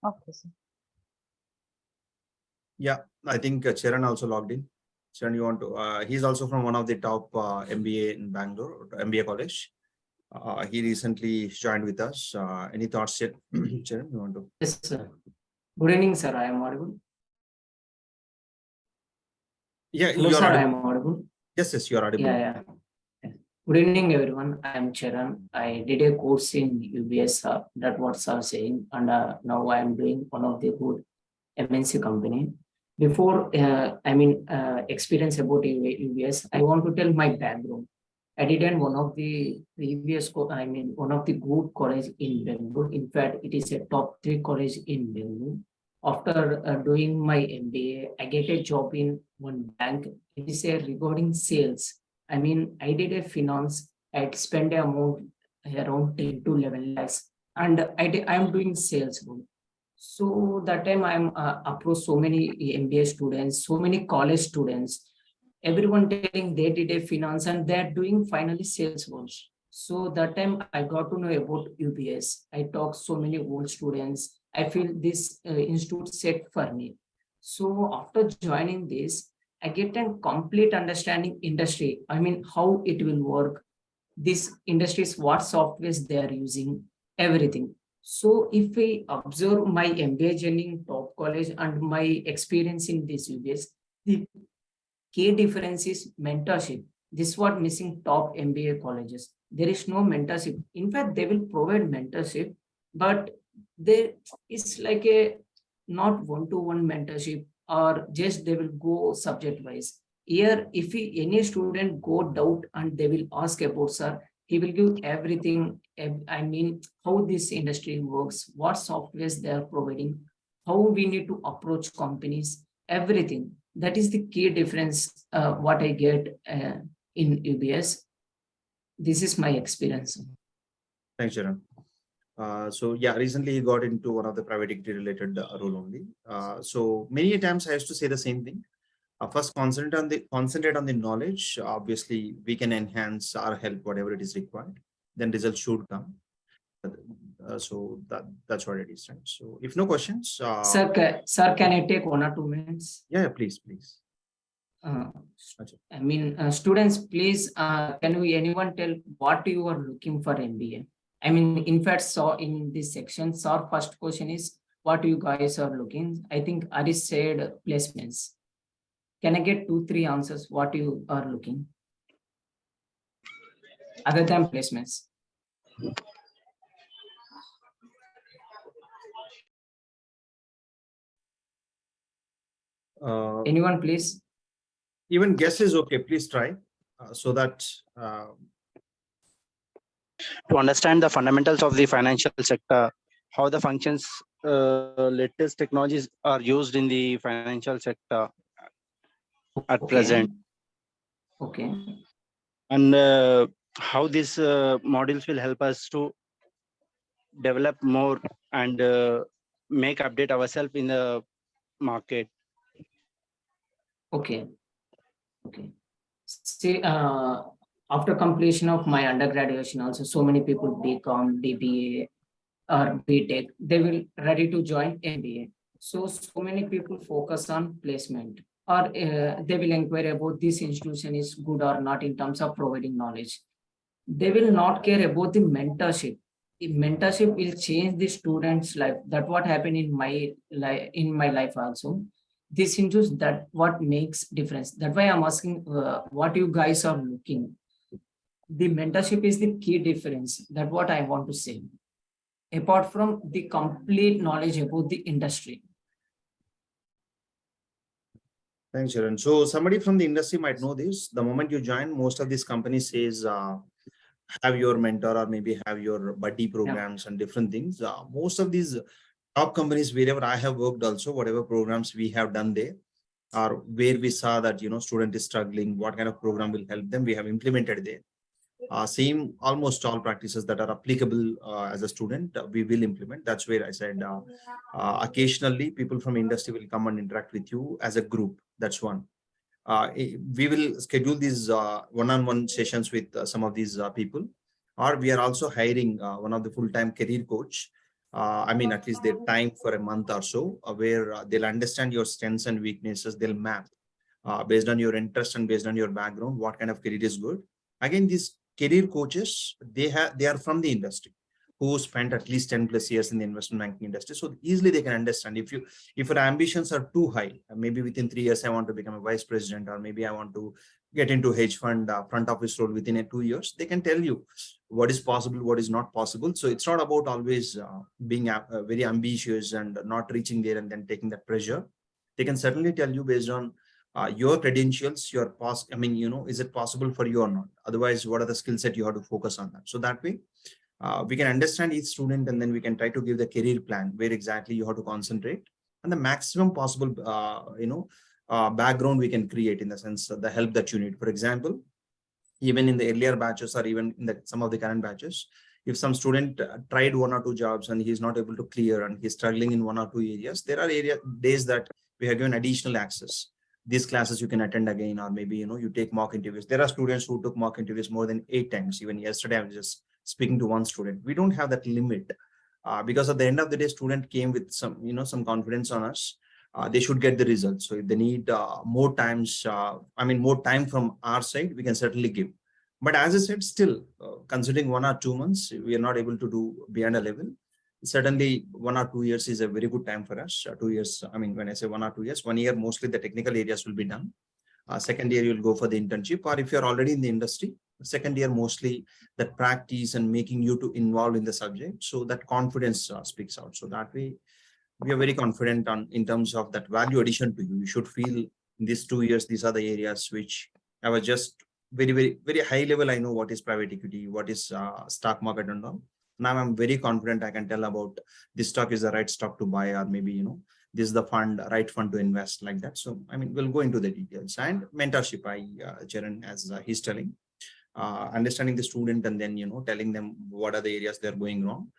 Okay, sir. Yeah, I think Charan also logged in. Charan, you want to, he's also from one of the top MBA in Bangalore, MBA college. He recently joined with us. Any thoughts, Charan, you want to? Yes, sir. Good evening, sir. I am audible. Yeah, Hello, you're sir. I audible. am audible. Yes, you're audible. Yeah. Good evening, everyone. I am Charan. I did a course in UBS. That what sir saying, and now I am doing one of the good MNC company. Before, experience about UBS, I want to tell my background. I did one of the previous, one of the good college in Bangalore. In fact, it is a top 3 college in Bangalore. After doing my MBA, I get a job in one bank. It is a regarding sales. I did a finance. I spent a amount around 10 to 11 lakhs, and I am doing sales. So that time I'm approached so many MBA students, so many college students, everyone telling they did a finance and they're doing finally sales roles. So that time I got to know about UBS. I talked so many old students. I feel this institute set for me. So after joining this, I get a complete understanding industry. How it will work. This industries, what softwares they are using, everything. So if we observe my MBA journey in top college and my experience in this UBS, the key difference is mentorship. This is what missing top MBA colleges. There is no mentorship. In fact, they will provide mentorship, but there is like a not one-to-one mentorship, or just they will go subject wise. Here, if any student go doubt and they will ask about sir, he will give everything. I mean, how this industry works, what softwares they are providing, how we need to approach companies, everything. That is the key difference. What I get in UBS. This is my experience. Thanks, Sharon. So yeah, recently he got into one of the private equity related role only. So many times I used to say the same thing. First, concentrate on the knowledge. Obviously, we can enhance our help whatever it is required. Then results should come. So that's what it is, right? So if no questions, Sir, can I take 1 or 2 minutes? yeah, please. I mean, students, please, can anyone tell what you are looking for MBA? I mean, in fact, so in this section, our first question is what you guys are looking. I think Aris said placements. Can I get 2-3 answers what you are looking other than placements? Anyone, please? Even guess is okay. Please try so that To understand the fundamentals of the financial sector, how the functions, latest technologies are used in the financial sector at present, Okay. and how these models will help us to develop more and make update ourselves in the market. Okay. See, after completion of my undergraduation, also so many people BCom, DBA, or BTech, they will ready to join MBA. So many people focus on placement, or they will inquire about this institution is good or not in terms of providing knowledge. They will not care about the mentorship. The mentorship will change the student's life. That what happened in my life also. This into that what makes difference. That's why I'm asking what you guys are looking. The mentorship is the key difference. That's what I want to say. Apart from the complete knowledge about the industry. thanks, Sharon. So somebody from the industry might know this. The moment you join, most of these companies says have your mentor or maybe have your buddy programs and different things. Most of these top companies, wherever I have worked also, whatever programs we have done there, or where we saw that, student is struggling, what kind of program will help them, we have implemented there. Same, almost all practices that are applicable as a student, we will implement. That's where I said, occasionally people from industry will come and interact with you as a group. That's one. We will schedule these one-on-one sessions with some of these people, or we are also hiring one of the full-time career coach. I mean, at least their time for a month or so, where they'll understand your strengths and weaknesses. They'll map based on your interest and based on your background, what kind of career is good. Again, these career coaches, they are from the industry, who spent at least 10 plus years in the investment banking industry. So easily they can understand if your ambitions are too high, maybe within 3 years, I want to become a vice president, or maybe I want to get into hedge fund front office role within 2 years, they can tell you what is possible, what is not possible. So it's not about always being very ambitious and not reaching there and then taking that pressure. They can certainly tell you based on your credentials, is it possible for you or not? Otherwise, what are the skill set you have to focus on that? So that way, we can understand each student, and then we can try to give the career plan where exactly you have to concentrate, and the maximum possible, background we can create in the sense of the help that you need. For example, even in the earlier batches or even in some of the current batches, if some student tried 1 or 2 jobs and he's not able to clear and he's struggling in 1 or 2 areas, there are days that we have given additional access. These classes you can attend again, or maybe, you take mock interviews. There are students who took mock interviews more than 8 times. Even yesterday, I was just speaking to one student. We don't have that limit because at the end of the day, student came with some confidence on us. They should get the results. So if they need more time from our side, we can certainly give. But as I said, still considering 1 or 2 months, we are not able to do beyond a level. Certainly 1 or 2 years is a very good time for us. 2 years, I mean, when I say 1 or 2 years, 1 year, mostly the technical areas will be done. Second year, you'll go for the internship, or if you're already in the industry, Second year, mostly that practice and making you to involve in the subject. So that confidence speaks out. So that way, we are very confident on in terms of that value addition to you. You should feel in these 2 years, these are the areas which I was just very high level. I know what is private equity, what is stock market and all. Now I'm very confident. I can tell about this stock is the right stock to buy, or maybe, this is the right fund to invest, like that. So, I mean, we'll go into the details. And mentorship, Charan, as he's telling, understanding the student and then, telling them what are the areas they're going wrong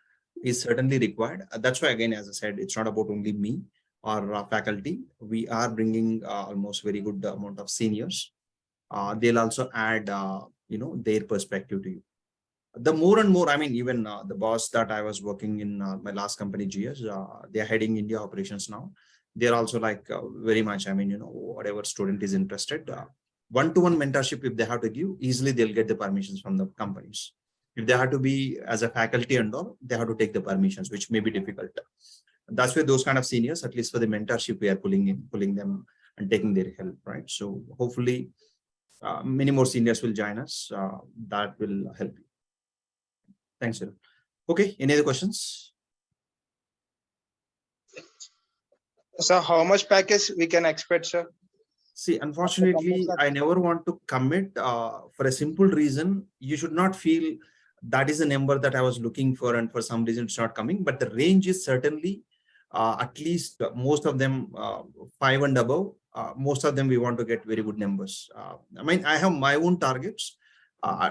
is certainly required. That's why, again, as I said, it's not about only me or faculty. We are bringing almost very good amount of seniors. They'll also add, their perspective to you. The more and more, I mean, even the boss that I was working in my last company, GS, they're heading India operations now. They're also like very much, I mean, whatever student is interested, one-to-one mentorship, if they have to give, easily they'll get the permissions from the companies. If they have to be as a faculty and all, they have to take the permissions, which may be difficult. That's where those kind of seniors, at least for the mentorship, we are pulling them and taking their help, right? So hopefully many more seniors will join us. That will help you. Thanks, sir. Okay, any other questions? So how much package we can expect, sir? See, unfortunately, I never want to commit for a simple reason. You should not feel that is a number that I was looking for, and for some reason it's not coming. But the range is certainly at least most of them 5 and above. Most of them we want to get very good numbers. I mean, I have my own targets.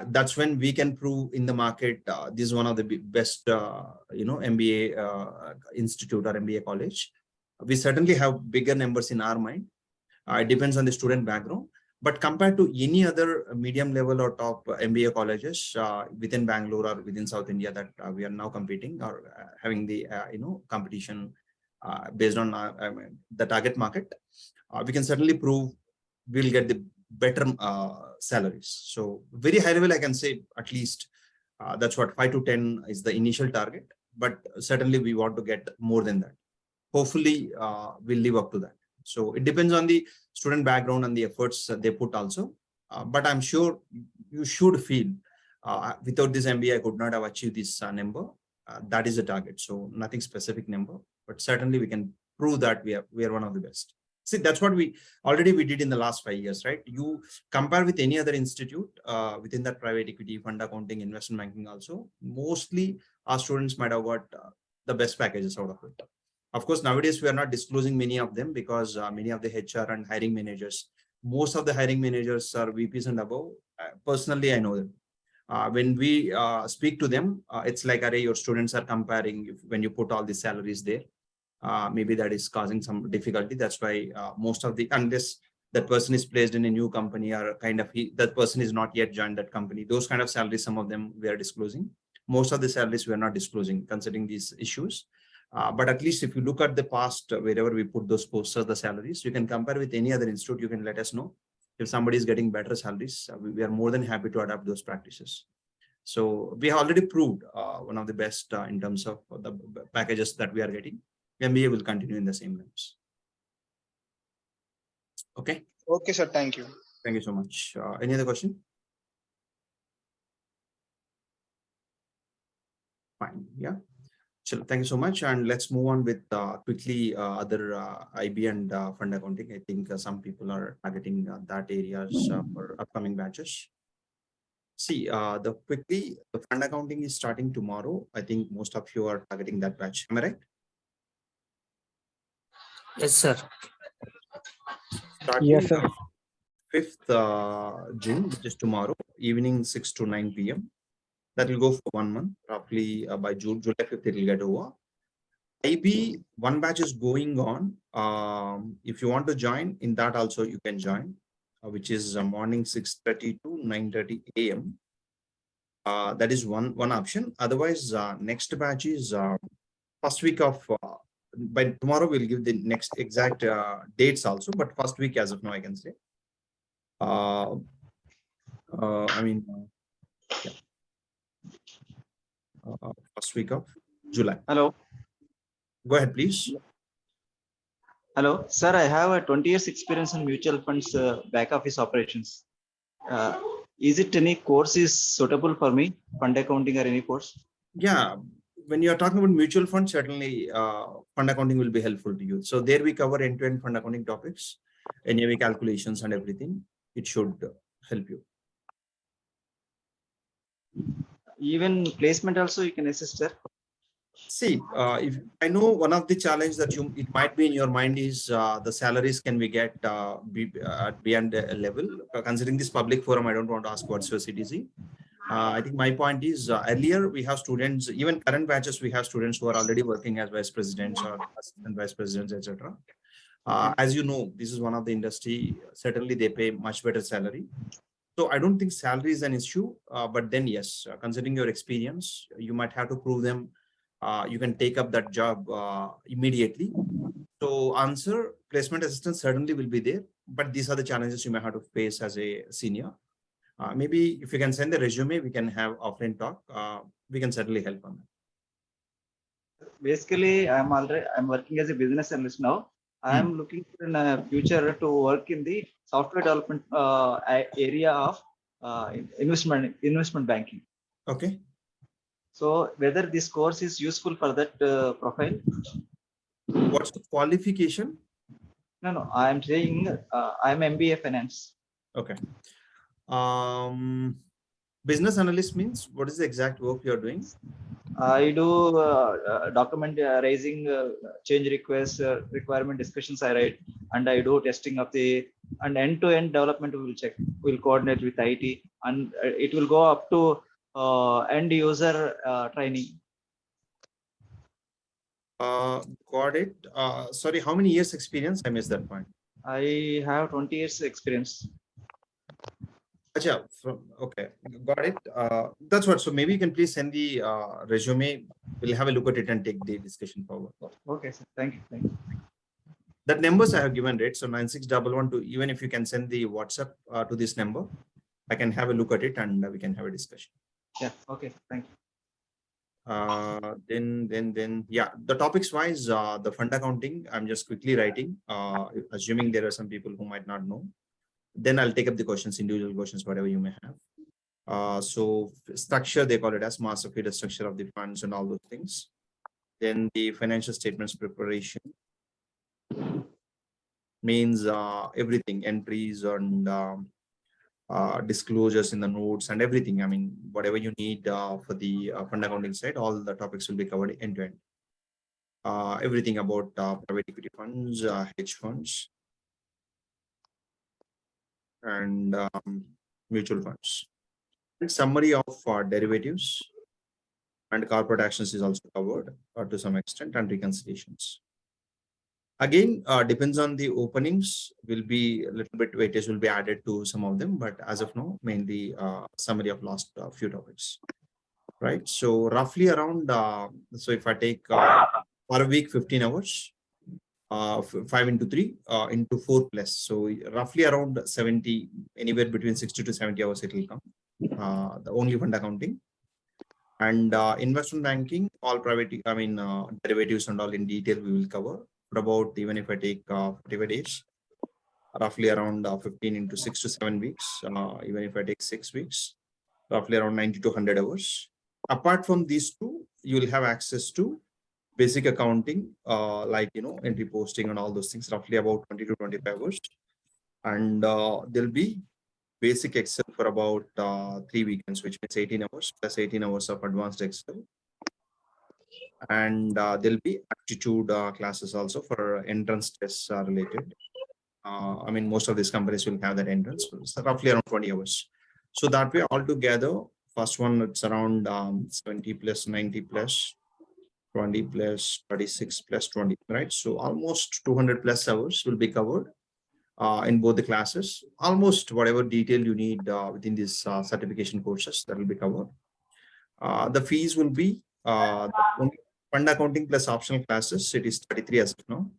That's when we can prove in the market this is one of the best MBA institute or MBA college. We certainly have bigger numbers in our mind. It depends on the student background, but compared to any other medium level or top MBA colleges within Bangalore or within South India that we are now competing or having the competition based on the target market, we can certainly prove we'll get the better salaries. So very high level, I can say at least that's what 5 to 10 is the initial target, but certainly we want to get more than that. Hopefully we'll live up to that. So it depends on the student background and the efforts they put also. But I'm sure you should feel without this MBA, I could not have achieved this number. That is the target. So nothing specific number, but certainly we can prove that we are one of the best. See, that's what we did in the last 5 years, right? You compare with any other institute within that private equity, fund accounting, investment banking also, mostly our students might have got the best packages out of it. Of course, nowadays we are not disclosing many of them because many of the HR and hiring managers, most of the hiring managers are VPs and above. Personally, I know them. When we speak to them, it's like, array, your students are comparing when you put all the salaries there. Maybe that is causing some difficulty. That's why most of the, unless that person is placed in a new company or kind of that person is not yet joined that company, those kind of salaries, some of them we are disclosing. Most of the salaries we are not disclosing considering these issues. But at least if you look at the past, wherever we put those posters, the salaries, you can compare with any other institute. You can let us know if somebody is getting better salaries. We are more than happy to adapt those practices. So we have already proved one of the best in terms of the packages that we are getting. MBA will continue in the same lines. Okay. Okay, sir. Thank you. Thank you so much. Any other question? Fine. Yeah. So thank you so much. And let's move on with quickly other IB and fund accounting. I think some people are targeting that areas for upcoming batches. See, the fund accounting is starting tomorrow. I think most of you are targeting that batch. Am I right? Yes, sir. Starting Yes, sir. 5th June, which is tomorrow, evening 6 to 9 p.m. That will go for 1 month. Roughly by July 5th, it will get over. IB, one batch is going on. If you want to join, in that also you can join, which is morning 6:30 to 9:30 a.m. That is one option. Otherwise, next batch is first week of, by tomorrow we'll give the next exact dates also, but first week as of now, I can say. Yeah. First week of July. Hello. Go ahead, please. Hello, sir. I have a 20 years experience in mutual funds back office operations. is it any course is suitable for me? Fund accounting or any course? Yeah, when you are talking about mutual funds, certainly fund accounting will be helpful to you. So there we cover end-to-end fund accounting topics, NAV calculations and everything. It should help you. Even placement also you can assist, sir. See, if I know one of the challenge that it might be in your mind is the salaries can we get beyond a level. Considering this public forum, I don't want to ask what's your CTC. I think my point is earlier we have students, even current batches, we have students who are already working as vice presidents or assistant vice presidents, etc. As you know, this is one of the industry, certainly they pay much better salary. So I don't think salary is an issue, but then yes, considering your experience, you might have to prove them you can take up that job immediately. So answer, placement assistance certainly will be there, but these are the challenges you may have to face as a senior. Maybe if you can send the resume, we can have offline talk. We can certainly help on that. Basically, I'm working as a business analyst now. I'm looking for in a future to work in the software development area of investment banking. Okay. So whether this course is useful for that profile? What's the qualification? No, I'm saying I'm MBA finance. Okay. Business analyst means what is the exact work you're doing? I do document raising change requests, requirement discussions I write, and I do testing of the and end-to-end development we will check. We'll coordinate with IT, and it will go up to end user training. Got it. Sorry, how many years experience? I missed that point. I have 20 years experience. Achha, okay, got it. That's what. So maybe you can please send the resume. We'll have a look at it and take the discussion forward. Okay, sir. Thank you. Thank you. That numbers I have given, right? So 9611 even if you can send the WhatsApp to this number, I can have a look at it and we can have a discussion. Yeah. Okay. Thank you. Then yeah, the topics wise, the fund accounting, I'm just quickly writing, assuming there are some people who might not know. Then I'll take up the questions, individual questions, whatever you may have. So structure, they call it as master feeder structure of the funds and all those things. Then the financial statements preparation means everything, entries and disclosures in the notes and everything. I mean, whatever you need for the fund accounting side, all the topics will be covered end to end. Everything about private equity funds, hedge funds, and mutual funds. And summary of derivatives and corporate actions is also covered to some extent, and reconciliations. Again, depends on the openings, will be a little bit weightage will be added to some of them, but as of now, mainly summary of last few topics, right? So roughly around, so if I take per week 15 hours, 5 into 3 into 4 plus, so roughly around 70, anywhere between 60 to 70 hours it will come. The only fund accounting. And investment banking, all private, I mean, derivatives and all in detail we will cover. For about, even if I take 45 days, roughly around 15 into 6 to 7 weeks, even if I take 6 weeks, roughly around 90 to 100 hours. Apart from these two, you will have access to basic accounting, like, entry posting and all those things, roughly about 20 to 25 hours. And there'll be basic Excel for about 3 weekends, which means 18 hours plus 18 hours of advanced Excel. And there'll be aptitude classes also for entrance tests related. I mean, most of these companies will have that entrance, so roughly around 20 hours. So that way, altogether, first one, it's around 70 plus 90 plus 20 plus 36 plus 20, right? So almost 200 plus hours will be covered in both the classes. Almost whatever detail you need within these certification courses, that will be covered. The fees will be fund accounting plus optional classes, it is 33 as of now.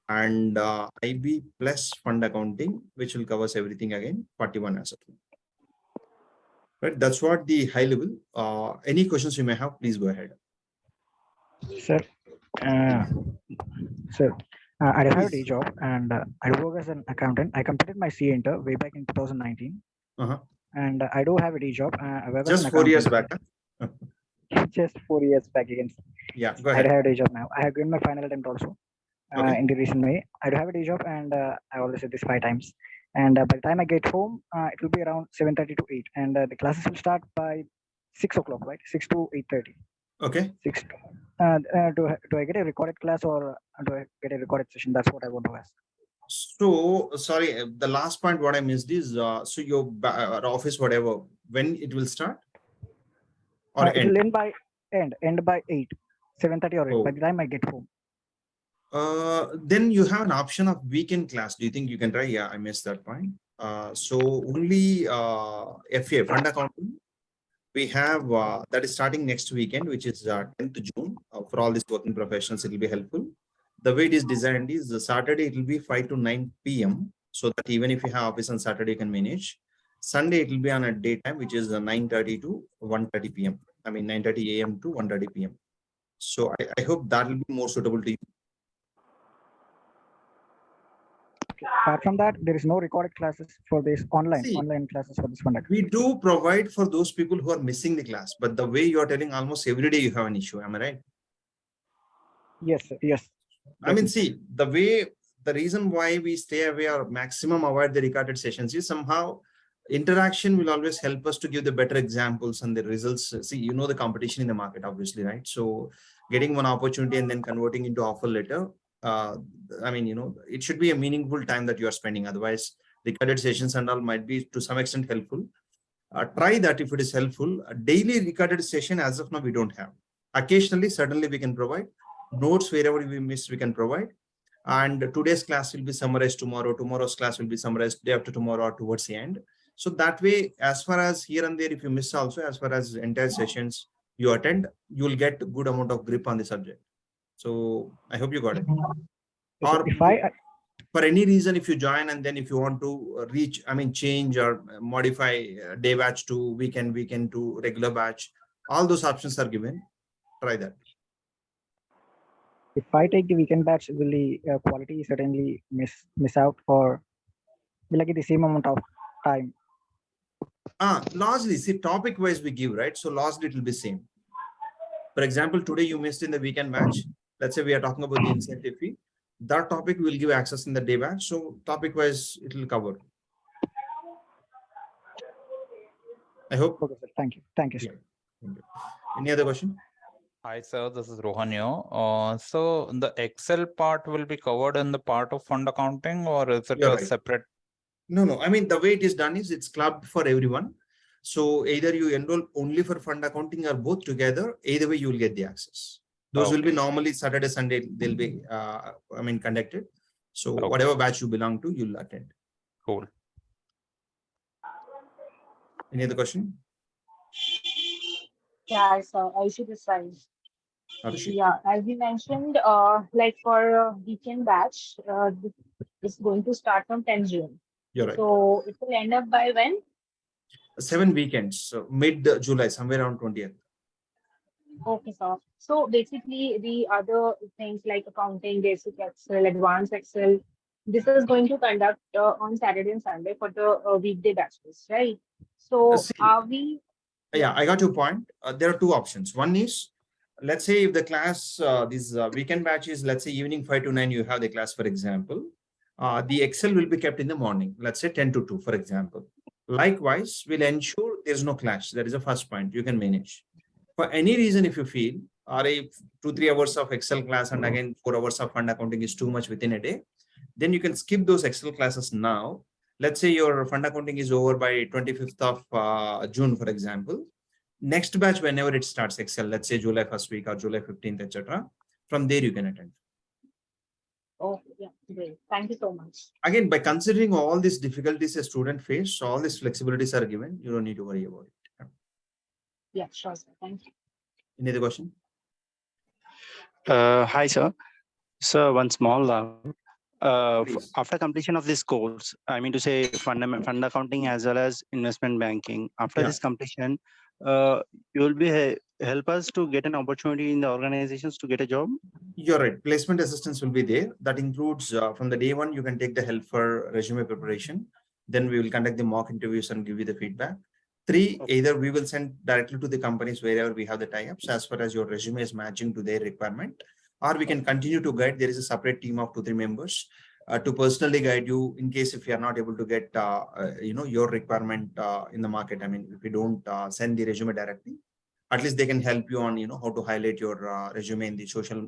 And IB plus fund accounting, which will covers everything again, 41 as of now. Right, that's what the high level. Any questions you may have, please go ahead. Sir, I have a day job and I work as an accountant. I completed my C Inter way back in 2019. and I do have a day job. I work as Just an 4 years accountant. back. Huh? Just 4 years back again. Yeah, go I do ahead. have a day job now. I have given my final attempt also Okay. in the recent May. I do have a day job, and I always say this 5 times. And by the time I get home, it will be around 7:30 to 8, and the classes will start by 6 o'clock, right? 6 to 8:30. Okay. Do I get a recorded class, or do I get a recorded session? That's what I want to ask. So sorry, the last point what I missed is so your office, whatever, when it will start or It end? will end by 8, 7:30 or 8. By Oh. the time I get home. Then you have an option of weekend class. Do you think you can try? Yeah, I missed that point. So only FA, fund accounting, we have that is starting next weekend, which is 10th June. For all these working professionals, it will be helpful. The way it is designed is Saturday, it will be 5 to 9 p.m. so that even if you have office on Saturday, you can manage. Sunday, it will be on a daytime, which is 9:30 to 1:30 p.m. I mean, 9:30 a.m. to 1:30 p.m. So I hope that will be more suitable to you. Apart from that, there is no recorded classes for this online See, classes for this one. We do provide for those people who are missing the class, but the way you are telling, almost every day you have an issue. Am I right? Yes, sir. Yes. I mean, see, the reason why we stay away or maximum avoid the recorded sessions is somehow interaction will always help us to give the better examples and the results. See, you know the competition in the market, obviously, right? So getting one opportunity and then converting into offer letter, I mean, it should be a meaningful time that you are spending. Otherwise, recorded sessions and all might be to some extent helpful. Try that if it is helpful. A daily recorded session, as of now, we don't have. Occasionally, certainly we can provide. Notes wherever we miss, we can provide. And today's class will be summarized tomorrow. Tomorrow's class will be summarized day after tomorrow or towards the end. So that way, as far as here and there, if you miss also, as far as entire sessions you attend, you will get a good amount of grip on the subject. So I hope you got it. Or for any reason, if you join and then if you want to change or modify day batch to weekend to regular batch, all those options are given. Try that. If I take the weekend batch, will the quality certainly miss out, or will I get the same amount of time? Largely, see, topic wise we give, right? So largely it will be same. For example, today you missed in the weekend batch. Let's say we are talking about the incentive fee. That topic will give access in the day batch. So topic wise, it will cover. I hope. Okay, sir. Thank you. Thank you, sir. Yeah. Thank you. Any other question? Hi, sir. This is Rohan here. So the Excel part will be covered in the part of fund accounting, or is it a separate? No. I mean, the way it is done is it's clubbed for everyone. So either you enroll only for fund accounting or both together, either way you will get the access. Those will be normally Saturday, Sunday, they'll be, conducted. So whatever batch you belong to, you'll attend. Cool. Any other question? Yeah, so I should decide. Arshi? Yeah, as we mentioned, like for weekend batch, it's going to start from 10 June. You're right. So it will end up by when? 7 weekends, so mid-July, somewhere around 20th. Okay, so basically the other things like accounting, basic Excel, advanced Excel, this is going to conduct on Saturday and Sunday for the weekday batches, right? So are we? Yeah, I got your point. There are two options. One is, let's say if the class, this weekend batch is, let's say evening 5 to 9, you have the class, for example. The Excel will be kept in the morning, let's say 10 to 2, for example. Likewise, we'll ensure there's no clash. That is the first point you can manage. For any reason, if you feel, or if 2-3 hours of Excel class and again 4 hours of fund accounting is too much within a day, then you can skip those Excel classes now. Let's say your fund accounting is over by 25th of June, for example. Next batch, whenever it starts Excel, let's say July 1st week or July 15th, etc. From there, you can attend. Oh, yeah, great. Thank you so much. Again, by considering all these difficulties a student face, all these flexibilities are given, you don't need to worry about it. Yeah, sure, sir. Thank you. Any other question? Hi, sir. So one small after completion of this course, I mean to say fund accounting as well as investment banking. After this completion, you will be help us to get an opportunity in the organizations to get a job. You're right. Placement assistance will be there. That includes from the day one, you can take the help for resume preparation. Then we will conduct the mock interviews and give you the feedback. 3, either we will send directly to the companies wherever we have the tie-ups as far as your resume is matching to their requirement, or we can continue to guide. There is a separate team of 2-3 members to personally guide you in case if you are not able to get your requirement in the market. I mean, if you don't send the resume directly, at least they can help you on how to highlight your resume in the social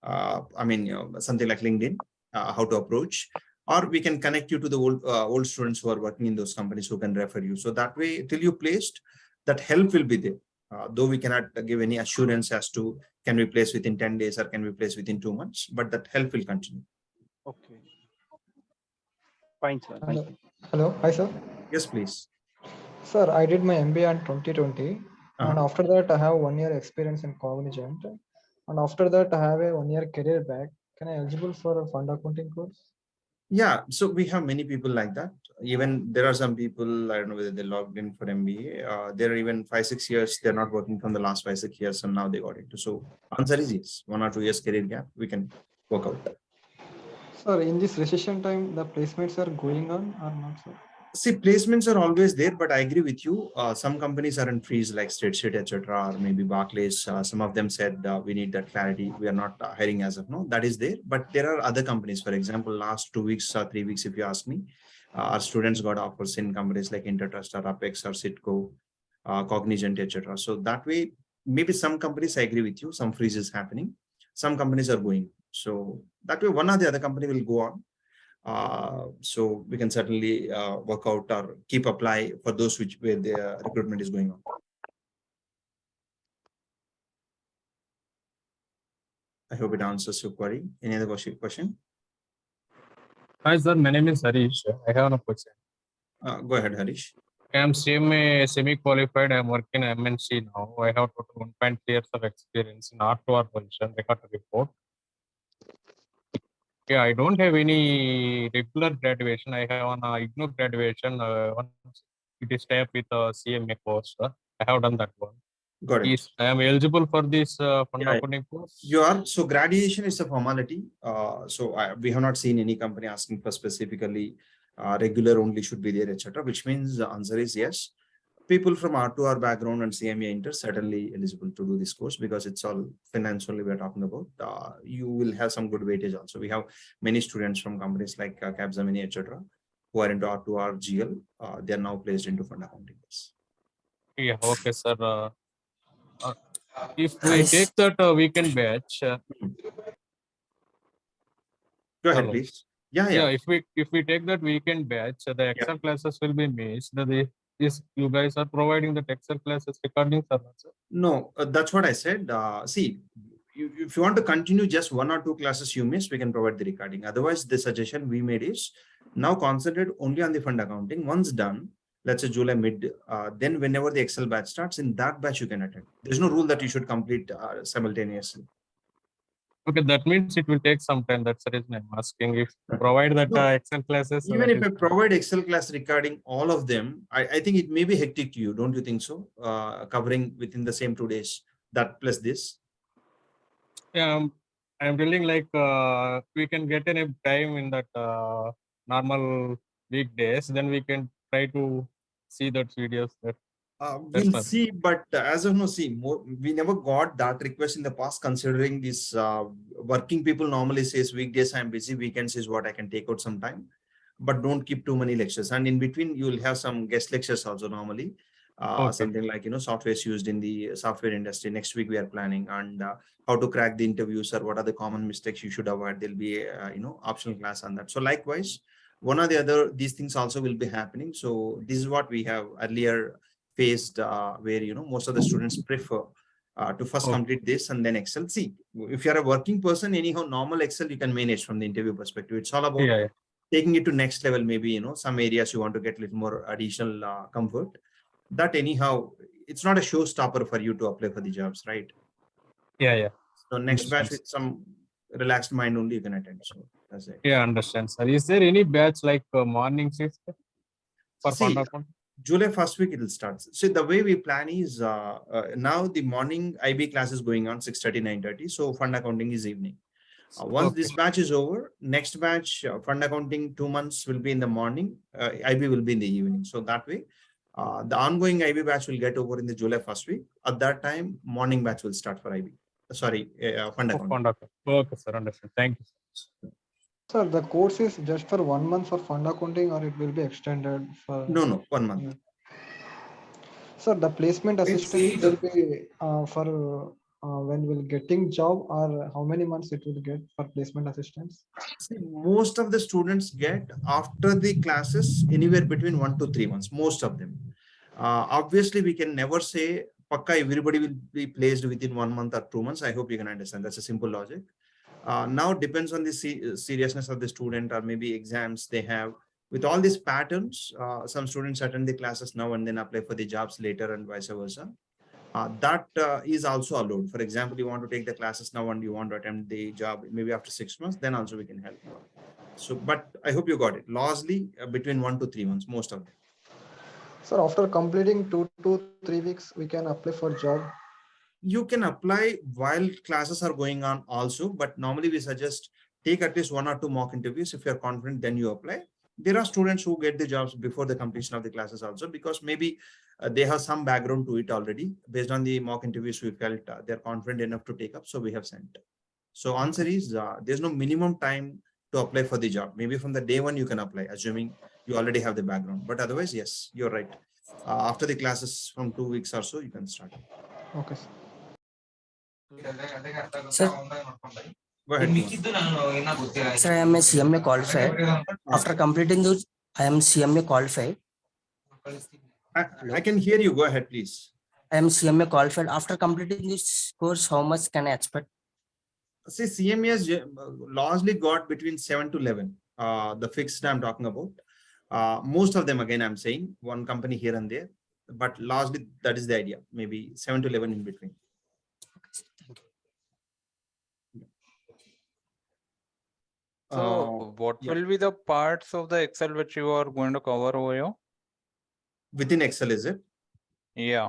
something like LinkedIn, how to approach, or we can connect you to the old students who are working in those companies who can refer you. So that way, till you placed, that help will be there. Though we cannot give any assurance as to can we place within 10 days or can we place within 2 months, but that help will continue. Okay. Fine, sir. Thank you. Hello. Hi, sir. Yes, please. Sir, I did my MBA in 2020. And after that, I have 1 year experience in Cognizant. And after that, I have a 1 year career back. Can I eligible for a fund accounting course? Yeah, so we have many people like that. Even there are some people, I don't know whether they logged in for MBA. There are even 5-6 years, they're not working from the last 5-6 years, and now they got into. So answer is yes, 1 or 2 years career gap, we can work out. Sir, in this recession time, the placements are going on or not, sir? See, placements are always there, but I agree with you. Some companies are in freeze like State Street, etc., or maybe Barclays. Some of them said we need that clarity. We are not hiring as of now. That is there, but there are other companies. For example, last 2 weeks or 3 weeks, if you ask me, our students got offers in companies like Intertrust or Apex or Citco, Cognizant, etc. So that way, maybe some companies I agree with you. Some freeze is happening. Some companies are going. So that way, one or the other company will go on. So we can certainly work out or keep apply for those where the recruitment is going on. I hope it answers your query. Any other question? Hi, sir. My name is Harish. I have a question. Go ahead, Harish. I'm semi-qualified. I'm working in MNC now. I have total 1.3 years of experience in R2R position. I got a report. Yeah, I don't have any regular graduation. I have an IGNO graduation. It is type with a CMA course. I have done that one. Got it. I am eligible for this fund accounting course. You are. So graduation is a formality. We have not seen any company asking for specifically regular only should be there, etc. Which means the answer is yes. People from R2R background and CMA Inter certainly eligible to do this course because it's all finance only we're talking about. You will have some good weightage also. We have many students from companies like Capgemini, etc., who are into R2R GL. They are now placed into fund accounting. Yeah, okay, sir. If we take that weekend batch, go ahead, please. Yeah. If we take that weekend batch, the Excel classes will be missed. You guys are providing the Excel classes recordings or not, sir? No, that's what I said. See, if you want to continue just 1 or 2 classes you missed, we can provide the recording. Otherwise, the suggestion we made is now concentrate only on the fund accounting. Once done, let's say July mid, then whenever the Excel batch starts, in that batch you can attend. There's no rule that you should complete simultaneously. Okay, that means it will take some time. That's the reason I'm asking. If you provide that Excel classes. Even if I provide Excel class recording, all of them, I think it may be hectic to you. Don't you think so? Covering within the same 2 days, that plus this. Yeah, I'm telling like we can get any time in that normal weekdays, then we can try to see that videos. We'll see, but as of now, we never got that request in the past. Considering this, working people normally says weekdays I'm busy, weekends is what I can take out some time, but don't keep too many lectures. And in between, you will have some guest lectures also normally. Something like software is used in the software industry. Next week we are planning and how to crack the interviews or what are the common mistakes you should avoid. There'll be a optional class on that. So likewise, one or the other, these things also will be happening. So this is what we have earlier faced where most of the students prefer to first complete this and then Excel. See, if you're a working person, anyhow, normal Excel you can manage from the interview perspective. It's all about taking it to next level. Maybe some areas you want to get a little more additional comfort. That anyhow, it's not a showstopper for you to apply for the jobs, right? Yeah. So next batch with some relaxed mind only you can attend. So that's it. Yeah, understand, sir. Is there any batch like morning shift for fund account? July first week it will start. So the way we plan is now the morning IB class is going on 6:30, 9:30. So fund accounting is evening. Once this batch is over, next batch, fund accounting 2 months will be in the morning, IB will be in the evening. So that way, the ongoing IB batch will get over in the July first week. At that time, morning batch will start for IB. Sorry, fund accounting. Okay, sir. Understand. Thank you. Sir, the course is just for 1 month for fund accounting, or it will be extended for? No, 1 month. Sir, the placement assistant will be for when we'll getting job, or how many months it will get for placement assistants? See, most of the students get after the classes anywhere between 1 to 3 months, most of them. Obviously, we can never say Pakka everybody will be placed within 1 month or 2 months. I hope you can understand. That's a simple logic. Now depends on the seriousness of the student, or maybe exams they have. With all these patterns, some students attend the classes now and then apply for the jobs later, and vice versa. That is also allowed. For example, you want to take the classes now and you want to attempt the job maybe after 6 months, then also we can help. So, but I hope you got it. Largely between 1 to 3 months, most of them. So after completing 2 to 3 weeks, we can apply for job. You can apply while classes are going on also, but normally we suggest take at least 1 or 2 mock interviews. If you're confident, then you apply. There are students who get the jobs before the completion of the classes also, because maybe they have some background to it already. Based on the mock interviews, we felt they're confident enough to take up, so we have sent. So answer is there's no minimum time to apply for the job. Maybe from the day one you can apply, assuming you already have the background. But otherwise, yes, you're right. After the classes from 2 weeks or so, you can start. Okay. Sir, Go ahead. sir, I am a CMA qualified. After completing those, I am CMA qualified. I can hear you. Go ahead, please. I am CMA qualified. After completing this course, how much can I expect? See, CMA has largely got between 7 to 11. The fixed I'm talking about. Most of them, again, I'm saying one company here and there, but largely that is the idea. Maybe 7 to 11 in between. So what will be the parts of the Excel which you are going to cover over here? Within Excel, is it? Yeah.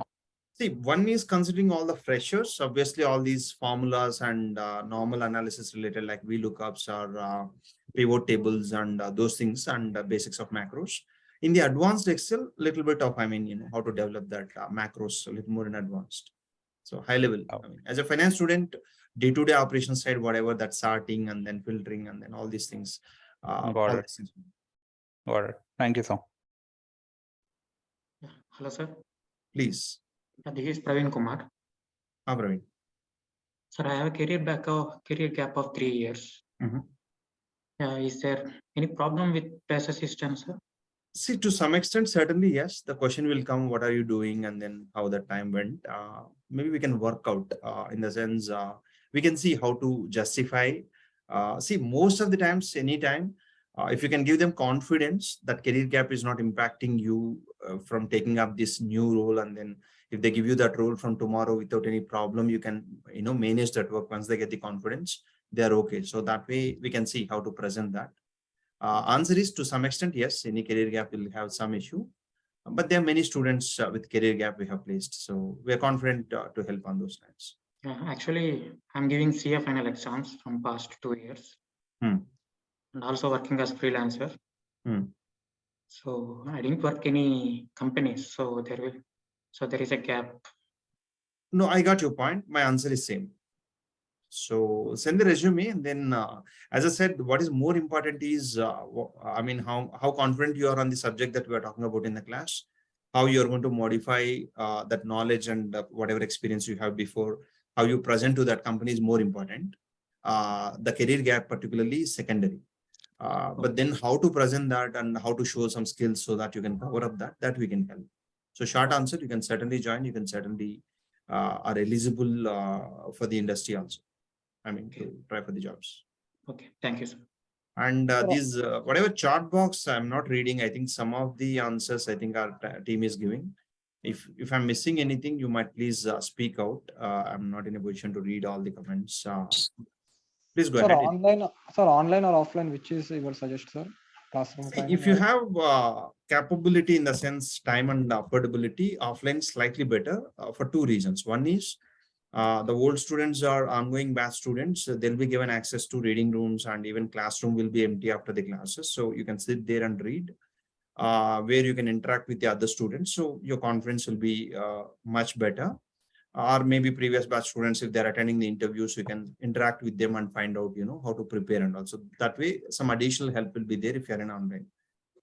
See, one is considering all the freshers, obviously all these formulas and normal analysis related like VLOOKUPs or pivot tables and those things, and basics of macros. In the advanced Excel, little bit of, how to develop that macros a little more in advanced. So high level, as a finance student, day-to-day operations side, whatever that sorting and then filtering and then all these things. Got it. Got it. Thank you, sir. Hello, sir. Please. This is Praveen Kumar. Praveen. Sir, I have a career gap of 3 years. Is there any problem with PES assistance, sir? See, to some extent, certainly, yes. The question will come, what are you doing? And then how the time went. Maybe we can work out in the sense, we can see how to justify. See, most of the times, anytime, if you can give them confidence that career gap is not impacting you from taking up this new role, and then if they give you that role from tomorrow without any problem, you can manage that work. Once they get the confidence, they are okay. So that way we can see how to present that. Answer is to some extent, yes, any career gap will have some issue, but there are many students with career gap we have placed. So we are confident to help on those lines. Actually, I'm giving CA final exams from past 2 years. And also working as freelancer. So I didn't work any companies. So there is a gap. No, I got your point. My answer is same. So send the resume, and then, as I said, what is more important is, how confident you are on the subject that we are talking about in the class, how you are going to modify that knowledge and whatever experience you have before, how you present to that company is more important. The career gap particularly is secondary. But then how to present that and how to show some skills so that you can cover up that we can help. So short answer, you can certainly join, you can certainly are eligible for the industry also. To try for the jobs. Okay, thank you, sir. And these, whatever chart box, I'm not reading. I think some of the answers I think our team is giving. If I'm missing anything, you might please speak out. I'm not in a position to read all the comments. Please go ahead. Online or offline, which is your suggestion, sir? Classroom time. If you have capability in the sense time and affordability, offline slightly better for two reasons. One is The old students are ongoing batch students. They'll be given access to reading rooms, and even classroom will be empty after the classes. So you can sit there and read, where you can interact with the other students. So your confidence will be much better. Or maybe previous batch students, if they're attending the interviews, you can interact with them and find out, how to prepare. And also that way, some additional help will be there if you're in online.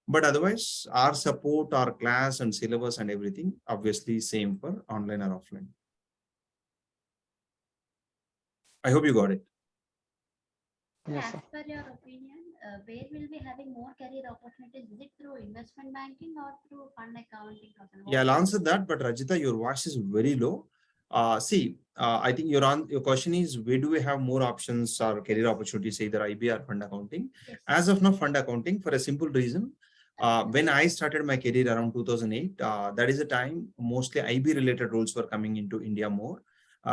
But otherwise, our support, our class and syllabus and everything, obviously same for online or offline. I hope you got it. As per your opinion, where will be having more career opportunities? Is it through investment banking or through fund accounting? Yeah, I'll answer that. But Rajita, your voice is very low. I think your question is, where do we have more options or career opportunities, either IB or fund accounting? Yes. As of now, fund accounting, for a simple reason. When I started my career around 2008, that is a time mostly IB related roles were coming into India more.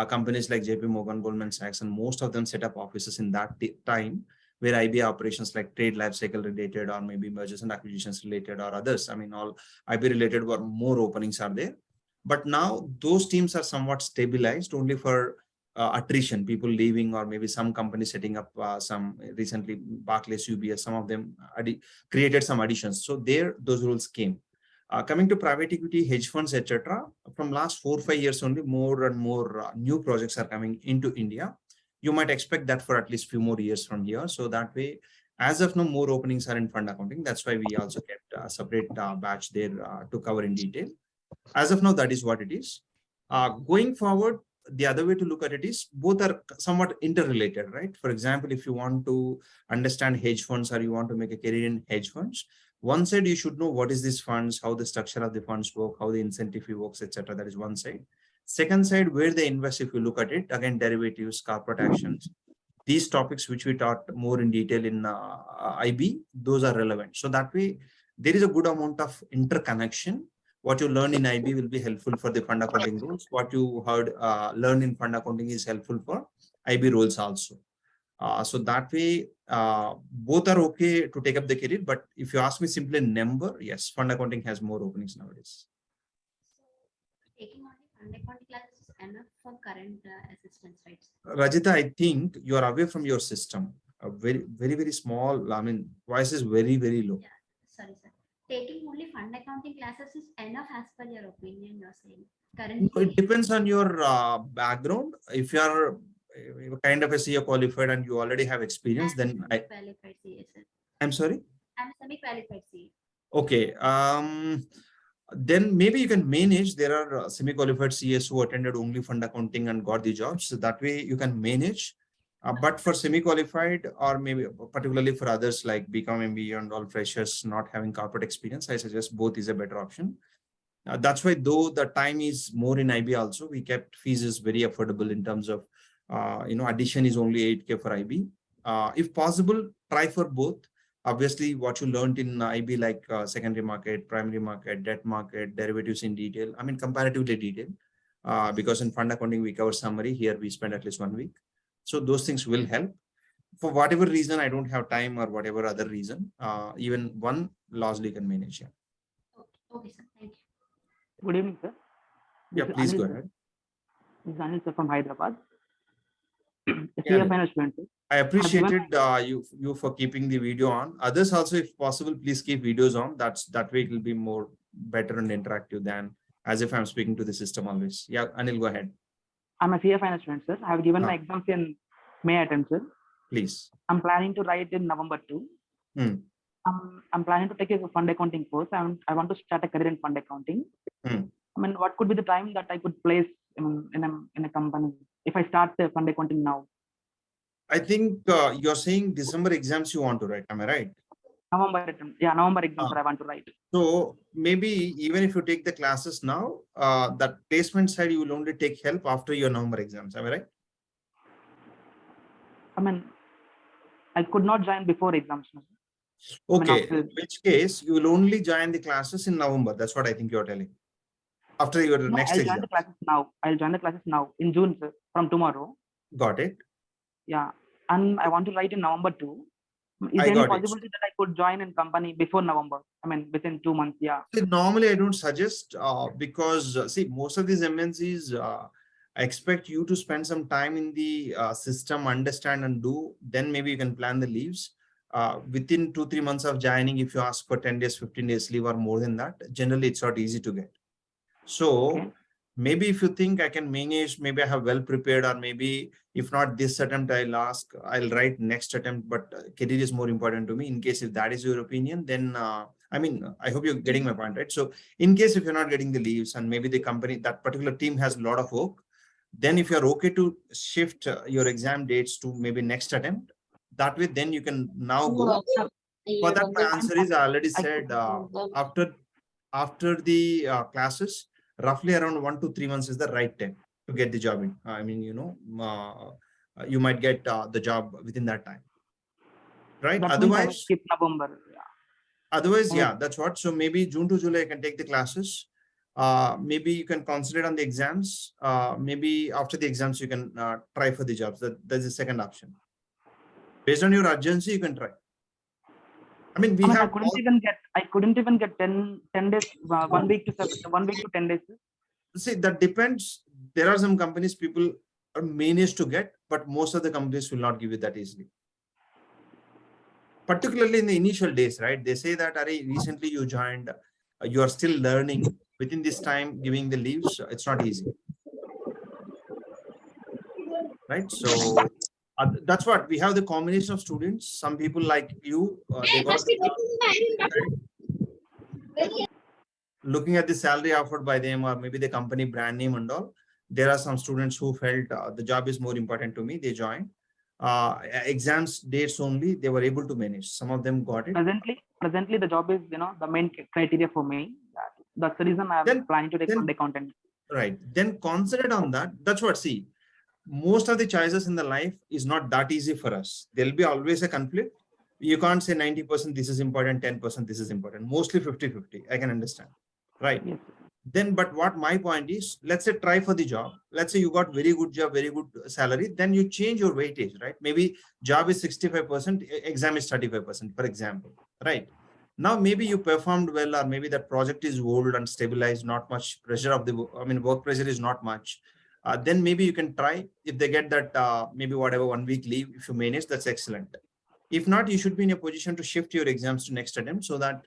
Companies like JP Morgan, Goldman Sachs, and most of them set up offices in that time, where IB operations like trade life cycle related, or maybe mergers and acquisitions related, or others. I mean, all IB related were more openings are there. But now those teams are somewhat stabilized, only for attrition, people leaving, or maybe some companies setting up some recently, Barclays, UBS, some of them created some additions. So there, those rules came. Coming to private equity, hedge funds, etc., from last 4 or 5 years only, more and more new projects are coming into India. You might expect that for at least few more years from here. So that way, as of now, more openings are in fund accounting. That's why we also kept a separate batch there to cover in detail. As of now, that is what it is. Going forward, the other way to look at it is both are somewhat interrelated, right? For example, if you want to understand hedge funds, or you want to make a career in hedge funds, one side you should know what is these funds, how the structure of the funds work, how the incentive fee works, etc. That is one side. Second side, where they invest, if you look at it, again, derivatives, corporate actions, these topics which we taught more in detail in IB, those are relevant. So that way, there is a good amount of interconnection. What you learn in IB will be helpful for the fund accounting rules. What you heard learn in fund accounting is helpful for IB roles also. So that way, both are okay to take up the career. But if you ask me simply number, yes, fund accounting has more openings nowadays. Taking only fund accounting classes is enough for current assistants, right? Rajita, I think you are away from your system. Very, very, very small. I mean, voice is very, very low. Yeah, sorry, sir. Taking only fund accounting classes is enough as per your opinion, you're saying? Currently, It depends on your background. If you are kind of a CA qualified and you already have experience, then qualified CA, sir. I'm sorry? I'm semi-qualified CA. Okay. Then maybe you can manage. There are semi-qualified CS who attended only fund accounting and got the jobs. So that way you can manage. But for semi-qualified, or maybe particularly for others like BCom, MBA and all freshers not having corporate experience, I suggest both is a better option. That's why, though the time is more in IB also, we kept fees is very affordable in terms of, addition is only 8K for IB. If possible, try for both. Obviously, what you learned in IB, like secondary market, primary market, debt market, derivatives in detail, I mean, comparatively detailed, because in fund accounting, we cover summary. Here, we spend at least 1 week. So those things will help. For whatever reason, I don't have time, or whatever other reason, even one largely can manage. Yeah. Okay, sir. Thank you. Good evening, sir. Yeah, please go ahead. This is Anil sir from Hyderabad. Yeah, management. I appreciated you for keeping the video on. Others also, if possible, please keep videos on. That way it will be more better and interactive than as if I'm speaking to the system always. Yeah, Anil, go ahead. I'm a CA finance student, sir. I have given my exams in May attempt, sir. Please. I'm planning to write in November 2. I'm planning to take a fund accounting course. I want to start a career in fund accounting. I mean, what could be the time that I could place in a company if I start the fund accounting now? I think you're saying December exams you want to write. Am I right? November attempt. Yeah, November exams I want to write. So maybe even if you take the classes now, that placement side you will only take help after your November exams. Am I right? I mean, I could not join before exams. Okay, in which case you will only join the classes in November. That's what I think you're telling. After your next I'll exam. join the classes now. I'll join the classes now in June, sir, from tomorrow. Got it. Yeah, and I want to write in November 2. Is there any possibility that I could join in company before November? I mean, within 2 months, yeah. See, normally I don't suggest because see, most of these MNCs, I expect you to spend some time in the system, understand and do, then maybe you can plan the leaves. Within 2-3 months of joining, if you ask for 10 days, 15 days leave or more than that, generally it's not easy to get. So maybe if you think I can manage, maybe I have well prepared, or maybe if not this attempt, I'll write next attempt, but career is more important to me. In case if that is your opinion, then I mean, I hope you're getting my point, right? So in case if you're not getting the leaves and maybe the company, that particular team has a lot of work, then if you're okay to shift your exam dates to maybe next attempt, that way, then you can now go. For that, my answer is I already said after the classes, roughly around 1 to 3 months is the right time to get the job in. I mean, you might get the job within that time, right? That means I will skip November. Otherwise, yeah, that's what. So maybe June to July, I can take the classes. Maybe you can concentrate on the exams. Maybe after the exams, you can try for the jobs. That's the second option. Based on your urgency, you can try. I mean, I couldn't even get 10 days, 1 week to 10 days. See, that depends. There are some companies people are managed to get, but most of the companies will not give you that easily. Particularly in the initial days, right? They say that, recently you joined, you are still learning. Within this time, giving the leaves, it's not easy. Right? So that's what we have, the combination of students. Some people like you, they got looking at the salary offered by them, or maybe the company brand name and all. There are some students who felt the job is more important to me. They joined. Exams dates only, they were able to manage. Some of them got it. Presently, the job is the main criteria for me. That's the reason I'm planning to take fund accounting. Right. Then concentrate on that. That's what, see, most of the choices in the life is not that easy for us. There'll be always a conflict. You can't say 90% this is important, 10% this is important. Mostly 50-50. I can understand. Right. Yes. Then, but what my point is, let's say try for the job. Let's say you got very good job, very good salary. Then you change your weightage, right? Maybe job is 65%, exam is 35%, for example, right? Now, maybe you performed well, or maybe that project is old and stabilized, not much pressure of the, work pressure is not much. Then maybe you can try. If they get that, maybe whatever 1 week leave, if you manage, that's excellent. If not, you should be in a position to shift your exams to next attempt so that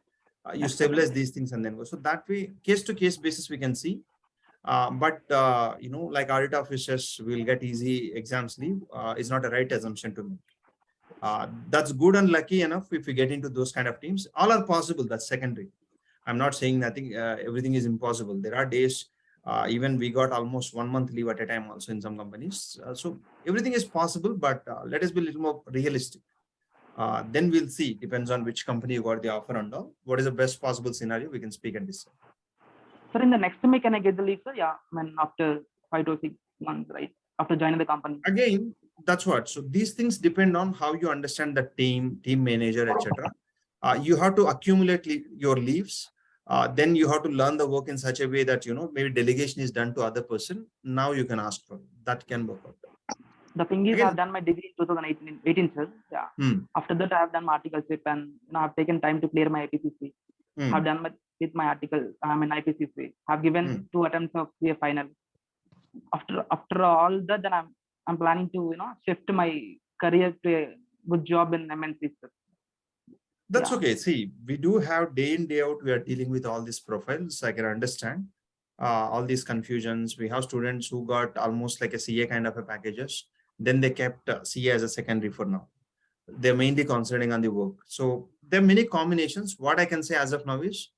you stabilize these things and then go. So that way, case to case basis, we can see. But like audit officers will get easy exams leave is not a right assumption to make. That's good and lucky enough if we get into those kind of teams. All are possible. That's secondary. I'm not saying nothing. Everything is impossible. There are days. Even we got almost 1 month leave at a time also in some companies. So everything is possible, but let us be a little more realistic. Then we'll see. Depends on which company you got the offer and all. What is the best possible scenario? We can speak and decide. Sir, in the next week, can I get the leave, sir? Yeah, after 5 to 6 months, right? After joining the company. Again, that's what. So these things depend on how you understand the team manager, etc. You have to accumulate your leaves. Then you have to learn the work in such a way that, maybe delegation is done to other person. Now you can ask for it. That can work out. The thing is, I've done my degree in 2018, sir. Yeah. After that, I have done my articleship, and I've taken time to clear my IPCC. I've done with my article. I'm in IPCC. I've given 2 attempts of the final. After all that, then I'm planning to shift my career to a good job in MNC, sir. That's okay. See, we do have day in, day out, we are dealing with all these profiles. I can understand all these confusions. We have students who got almost like a CA kind of a packages. Then they kept CA as a secondary for now. They're mainly concentrating on the work. So there are many combinations. What I can say as of now is,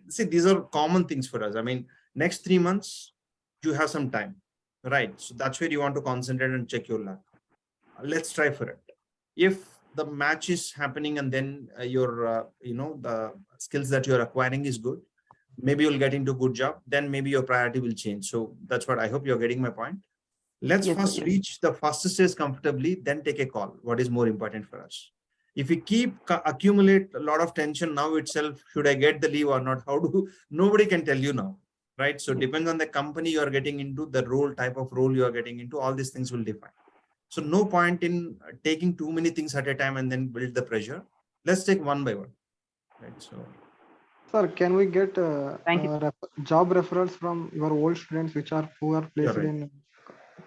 see, these are common things for us. I mean, next 3 months, you have some time, right? So that's where you want to concentrate and check your luck. Let's try for it. If the match is happening and then your, the skills that you're acquiring is good, maybe you'll get into a good job, then maybe your priority will change. So that's what I hope you're getting my point. Let's first reach the fastest stage comfortably, then take a call. What is more important for us? If we keep accumulate a lot of tension now itself, should I get the leave or not? Nobody can tell you now, right? So depends on the company you are getting into, the role, type of role you are getting into, all these things will define. So no point in taking too many things at a time and then build the pressure. Let's take one by one, right? So Sir, can we get Thank you. job referrals from your old students who are placed right. in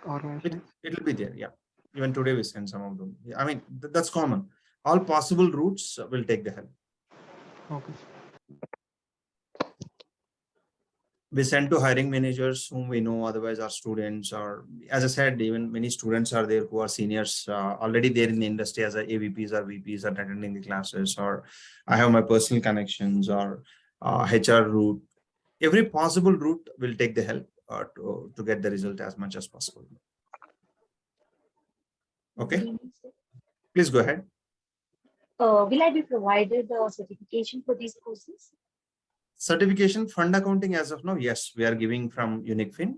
organizations? It'll be there. Yeah. Even today we send some of them. I mean, that's common. All possible routes will take the help. Okay. We send to hiring managers whom we know, otherwise our students, or as I said, even many students are there who are seniors already there in the industry as a AVPs or VPs are attending the classes, or I have my personal connections, or HR route. Every possible route will take the help to get the result as much as possible. Okay, please go ahead. Will I be provided a certification for these courses? Certification fund accounting as of now, yes, we are giving from UniqueFin,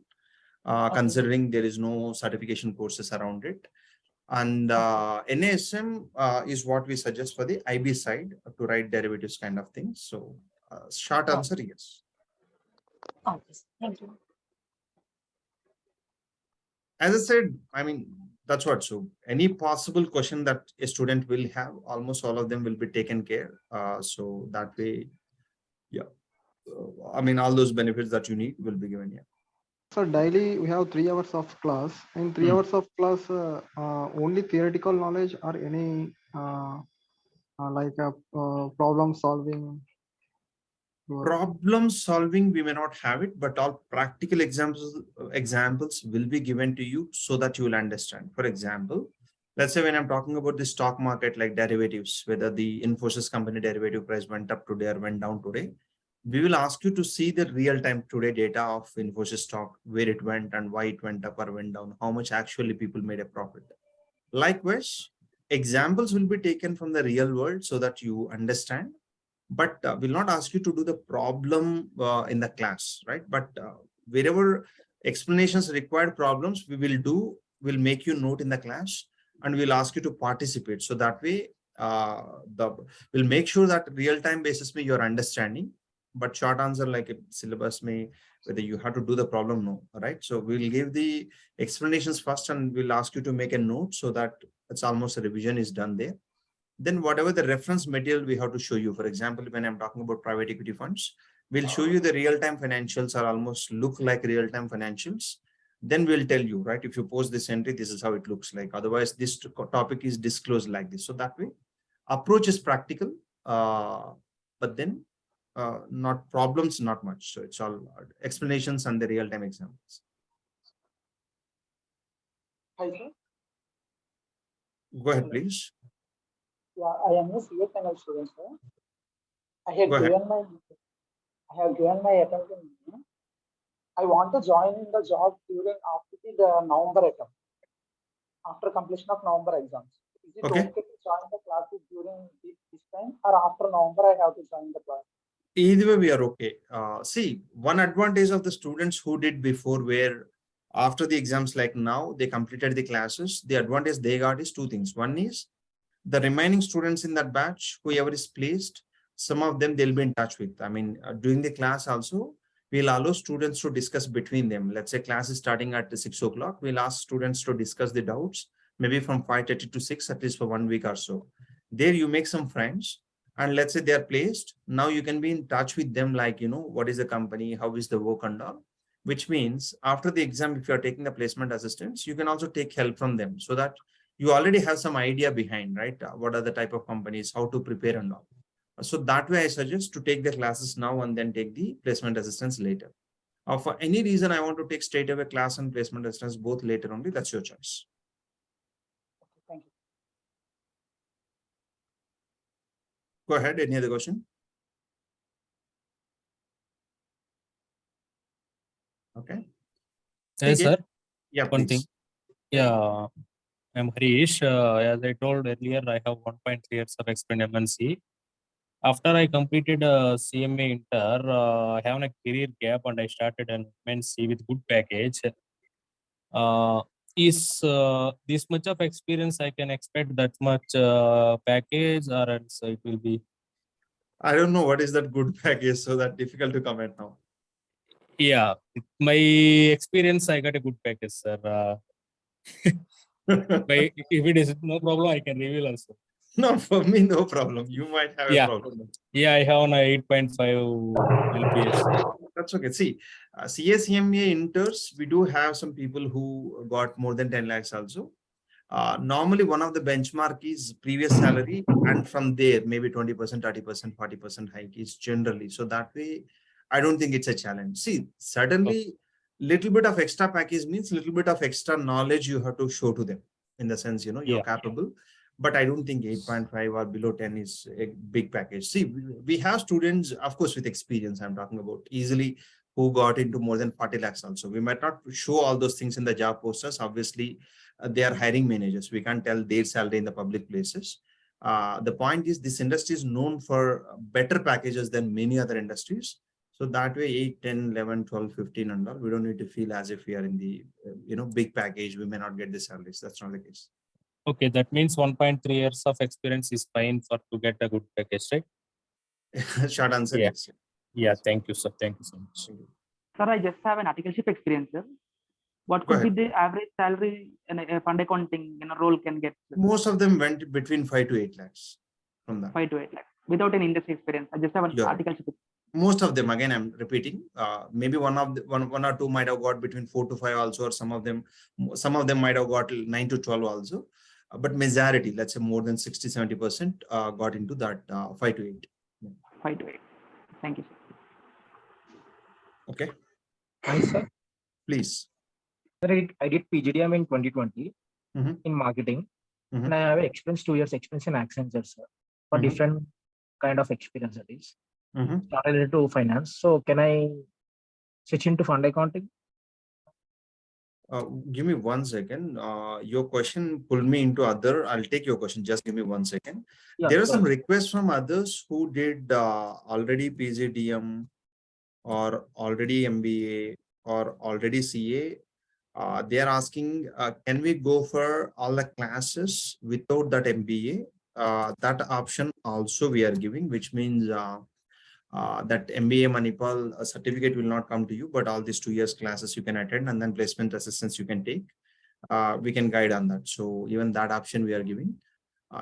considering there is no certification courses around it. And NASM is what we suggest for the IB side to write derivatives kind of things. So short answer, yes. Okay, thank you. As I said, I mean, that's what. So any possible question that a student will have, almost all of them will be taken care. So that way, yeah. I mean, all those benefits that you need will be given here. So daily we have 3 hours of class. In 3 hours of class, only theoretical knowledge or any like problem solving. Problem solving, we may not have it, but all practical examples will be given to you so that you will understand. For example, let's say when I'm talking about the stock market, like derivatives, whether the Infosys company derivative price went up today or went down today, we will ask you to see the real-time today data of Infosys stock, where it went and why it went up or went down, how much actually people made a profit. Likewise, examples will be taken from the real world so that you understand, but will not ask you to do the problem in the class, right? But wherever explanations required problems, we'll make you note in the class and we'll ask you to participate. So that way, we'll make sure that real-time basis me your understanding, but short answer like a syllabus may, whether you have to do the problem, no, right? So we'll give the explanations first and we'll ask you to make a note so that it's almost a revision is done there. Then whatever the reference material we have to show you, for example, when I'm talking about private equity funds, we'll show you the real-time financials or almost look like real-time financials. Then we'll tell you, right, if you post this entry, this is how it looks like. Otherwise, this topic is disclosed like this. So that way, approach is practical, but then not problems, not much. So it's all explanations and the real-time examples. Hi, sir. Go ahead, please. Yeah, I am a CSNL student, sir. I have given my attempt in. I want to join in the job during after the November attempt, after completion of November exams. Is it okay to join the classes during this time, or after November I have to join the class? Either way, we are okay. See, one advantage of the students who did before, where after the exams, like now, they completed the classes. The advantage they got is two things. One is the remaining students in that batch, whoever is placed, some of them they'll be in touch with. I mean, during the class also, we'll allow students to discuss between them. Let's say class is starting at 6 o'clock. We'll ask students to discuss the doubts, maybe from 5:30 to 6, at least for 1 week or so. There you make some friends. And let's say they're placed. Now you can be in touch with them, like, what is the company, how is the work and all, which means after the exam, if you're taking the placement assistance, you can also take help from them so that you already have some idea behind, right? What are the type of companies, how to prepare and all. So that way I suggest to take the classes now and then take the placement assistance later. For any reason I want to take straight away class and placement assistance both later only, that's your choice. Thank you. Go ahead, any other question? Okay. Yes, sir. Yeah, One thing. please. Yeah, I'm Harish. As I told earlier, I have 1.3 years of experience in MNC. After I completed CMA Inter, I have a career gap and I started an MNC with good package. Is this much of experience I can expect that much package, or else it will be? I don't know what is that good package, so that difficult to comment now. Yeah, my experience, I got a good package, sir. If it is no problem, I can reveal also. No, for me, no problem. You might have a problem. Yeah, I have an 8.5 LPS. That's okay. See, CSEMA inters, we do have some people who got more than 10 lakhs also. Normally, one of the benchmark is previous salary, and from there, maybe 20%, 30%, 40% hike is generally. So that way, I don't think it's a challenge. See, certainly, little bit of extra package means little bit of extra knowledge you have to show to them. In the sense, you're capable. But I don't think 8.5 or below 10 is a big package. See, we have students, of course, with experience, I'm talking about easily, who got into more than 40 lakhs also. We might not show all those things in the job posters. Obviously, they are hiring managers. We can't tell their salary in the public places. The point is this industry is known for better packages than many other industries. So that way 8, 10, 11, 12, 15 and all, we don't need to feel as if we are in the big package. We may not get the salaries. That's not the case. Okay, that means 1.3 years of experience is fine for to get a good package, right? Short answer, yes. Yeah, thank you, sir. Thank you so much. Sir, I just have an articleship experience, sir. What could be the average salary in a fund accounting role can get? Most of them went between 5 to 8 lakhs from that. 5 to 8 lakhs without an industry experience. I just have an articleship. Most of them, again, I'm repeating, maybe one or two might have got between 4 to 5 also, or some of them might have got 9 to 12 also. But majority, let's say more than 60-70% got into that 5 to 8. 5 to 8. Thank you, sir. Okay. Hi, sir. Please. Sir, I did PGDM in 2020 in marketing, and I have experience 2 years experience in Accenture, sir, for different kind of experience that is. Not related to finance. So can I switch into fund accounting? Give me 1 second. Your question pulled me into other. I'll take your question. Just give me 1 second. Yeah, there are some requests from others who did already PGDM or already MBA or already CA. They are asking, can we go for all the classes without that MBA? That option also we are giving, which means that MBA Manipal certificate will not come to you, but all these 2 years classes you can attend, and then placement assistance you can take. We can guide on that. So even that option we are giving.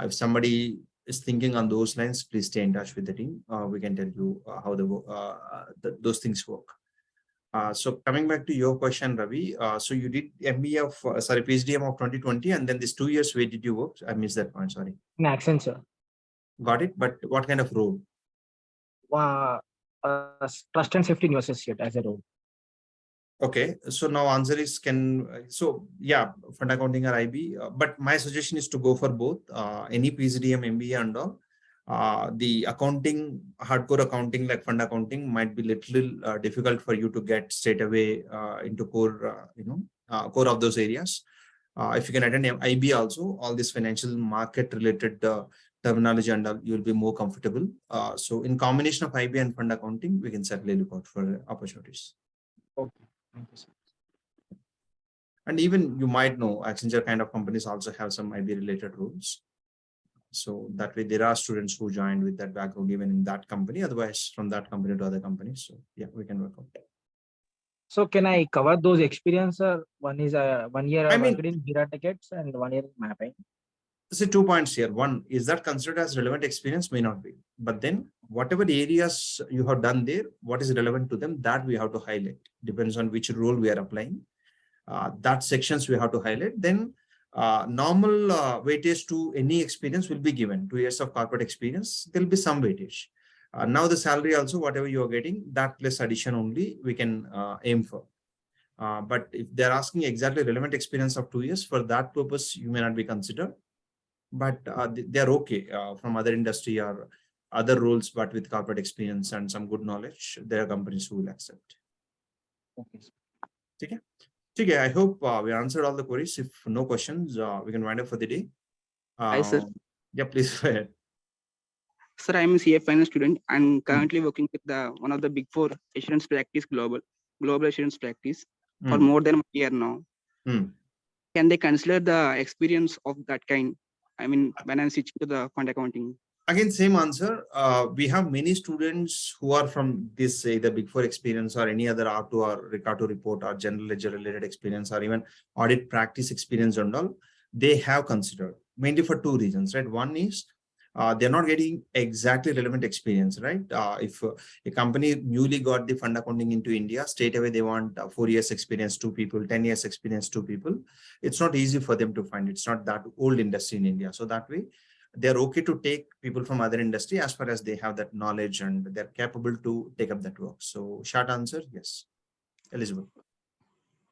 If somebody is thinking on those lines, please stay in touch with the team. We can tell you how those things work. So coming back to your question, Ravi, so you did MBA of, PhDM of 2020, and then this 2 years, where did you work? I missed that point, sorry. In Accenture. Got it, but what kind of role? Trust and safety new associate as a role. Okay, so now answer is yeah, fund accounting or IB, but my suggestion is to go for both, any PhDM, MBA and all. The accounting, hardcore accounting like fund accounting might be little difficult for you to get straight away into core, core of those areas. If you can attend IB also, all this financial market related terminology and all, you'll be more comfortable. So in combination of IB and fund accounting, we can certainly look out for opportunities. Okay, thank you, sir. And even you might know, Accenture kind of companies also have some IB related roles. So that way there are students who joined with that background even in that company, otherwise from that company to other companies. So yeah, we can work out. So can I cover those experience? One is 1 year I worked in Jira tickets and 1 year in mapping. See, 2 points here. One, is that considered as relevant experience? May not be. But then whatever the areas you have done there, what is relevant to them, that we have to highlight. Depends on which role we are applying. That sections we have to highlight. Then normal weightage to any experience will be given. 2 years of corporate experience, there will be some weightage. Now the salary also, whatever you are getting, that plus addition only we can aim for. But if they're asking exactly relevant experience of 2 years, for that purpose, you may not be considered. But they're okay from other industry or other roles, but with corporate experience and some good knowledge, there are companies who will accept. Okay. Okay, I hope we answered all the queries. If no questions, we can wind up for the day. Hi, sir. Yeah, please go ahead. Sir, I am a CA finance student and currently working with one of the big 4 assurance practice global assurance practice for more than 1 year now. Can they consider the experience of that kind? I mean, when I'm switching to the fund accounting. Again, same answer. We have many students who are from this, say, the Big 4 experience or any other R2 or Ricardo report or general ledger related experience or even audit practice experience and all. They have considered mainly for 2 reasons, right? One is they're not getting exactly relevant experience, right? If a company newly got the fund accounting into India, straight away they want 4 years experience, 2 people, 10 years experience, 2 people. It's not easy for them to find. It's not that old industry in India. So that way, they're okay to take people from other industry as far as they have that knowledge and they're capable to take up that work. So short answer, yes. Elizabeth.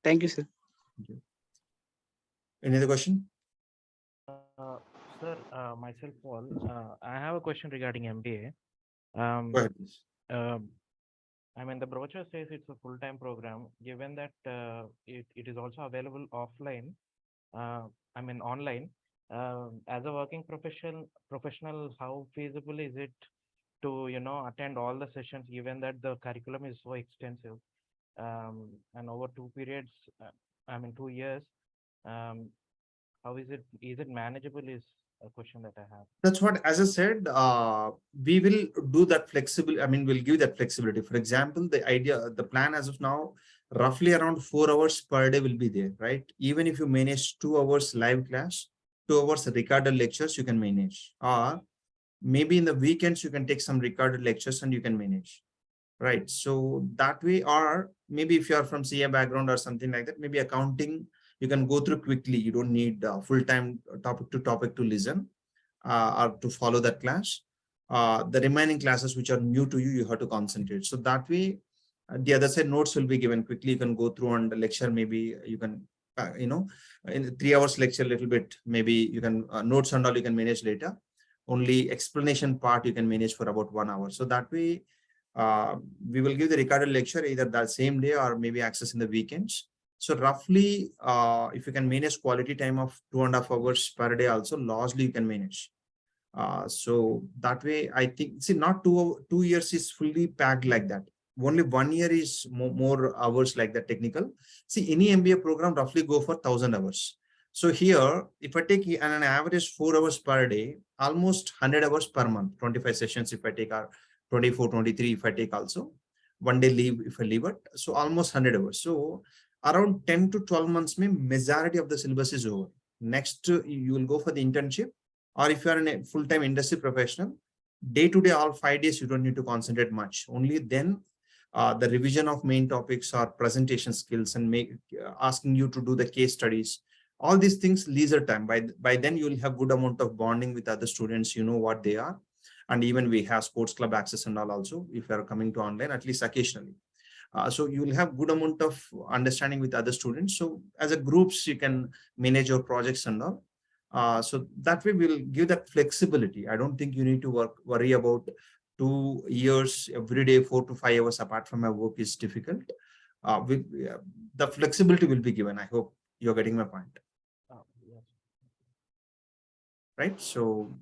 Thank you, sir. Thank you. Any other question? Sir, myself, Paul. I have a question regarding MBA. Go ahead, please. I mean, the brochure says it's a full-time program. Given that it is also available offline, I mean online. As a working professional, how feasible is it to attend all the sessions? Given that the curriculum is so extensive, and over 2 periods, I mean 2 years. How is it manageable is a question that I have. That's what, as I said, we will do that flexible. I mean, we'll give that flexibility. For example, the plan as of now, roughly around 4 hours per day will be there, right? Even if you manage 2 hours live class, 2 hours recorded lectures, you can manage. Or maybe in the weekends, you can take some recorded lectures and you can manage, right? So that way, or maybe if you are from CA background or something like that, maybe accounting, you can go through quickly. You don't need full-time topic to listen or to follow that class. The remaining classes which are new to you, you have to concentrate. So that way, the other side notes will be given quickly. You can go through on the lecture. Maybe you can, in 3 hours lecture, a little bit, maybe you can notes and all you can manage later. Only explanation part you can manage for about 1 hour. So that way, we will give the recorded lecture either that same day or maybe access in the weekends. So roughly, if you can manage quality time of 2.5 hours per day, also largely you can manage. So that way, I think, see, not 2 years is fully packed like that. Only 1 year is more hours like that technical. See, any MBA program roughly go for 1,000 hours. So here, if I take an average 4 hours per day, almost 100 hours per month, 25 sessions if I take, or 24, 23 if I take also, 1 day leave if I leave it. So almost 100 hours. So around 10 to 12 months, majority of the syllabus is over. Next, you will go for the internship, or if you are a full-time industry professional, day to day, all 5 days, you don't need to concentrate much. Only then the revision of main topics or presentation skills and asking you to do the case studies, all these things leisure time. By then, you will have good amount of bonding with other students. You know what they are. And even we have sports club access and all also, if you are coming to online, at least occasionally. So you will have good amount of understanding with other students. So as a groups, you can manage your projects and all. So that way we'll give that flexibility. I don't think you need to worry about 2 years every day, 4 to 5 hours apart from my work is difficult. The flexibility will be given. I hope you're getting my point. Yes. Right. So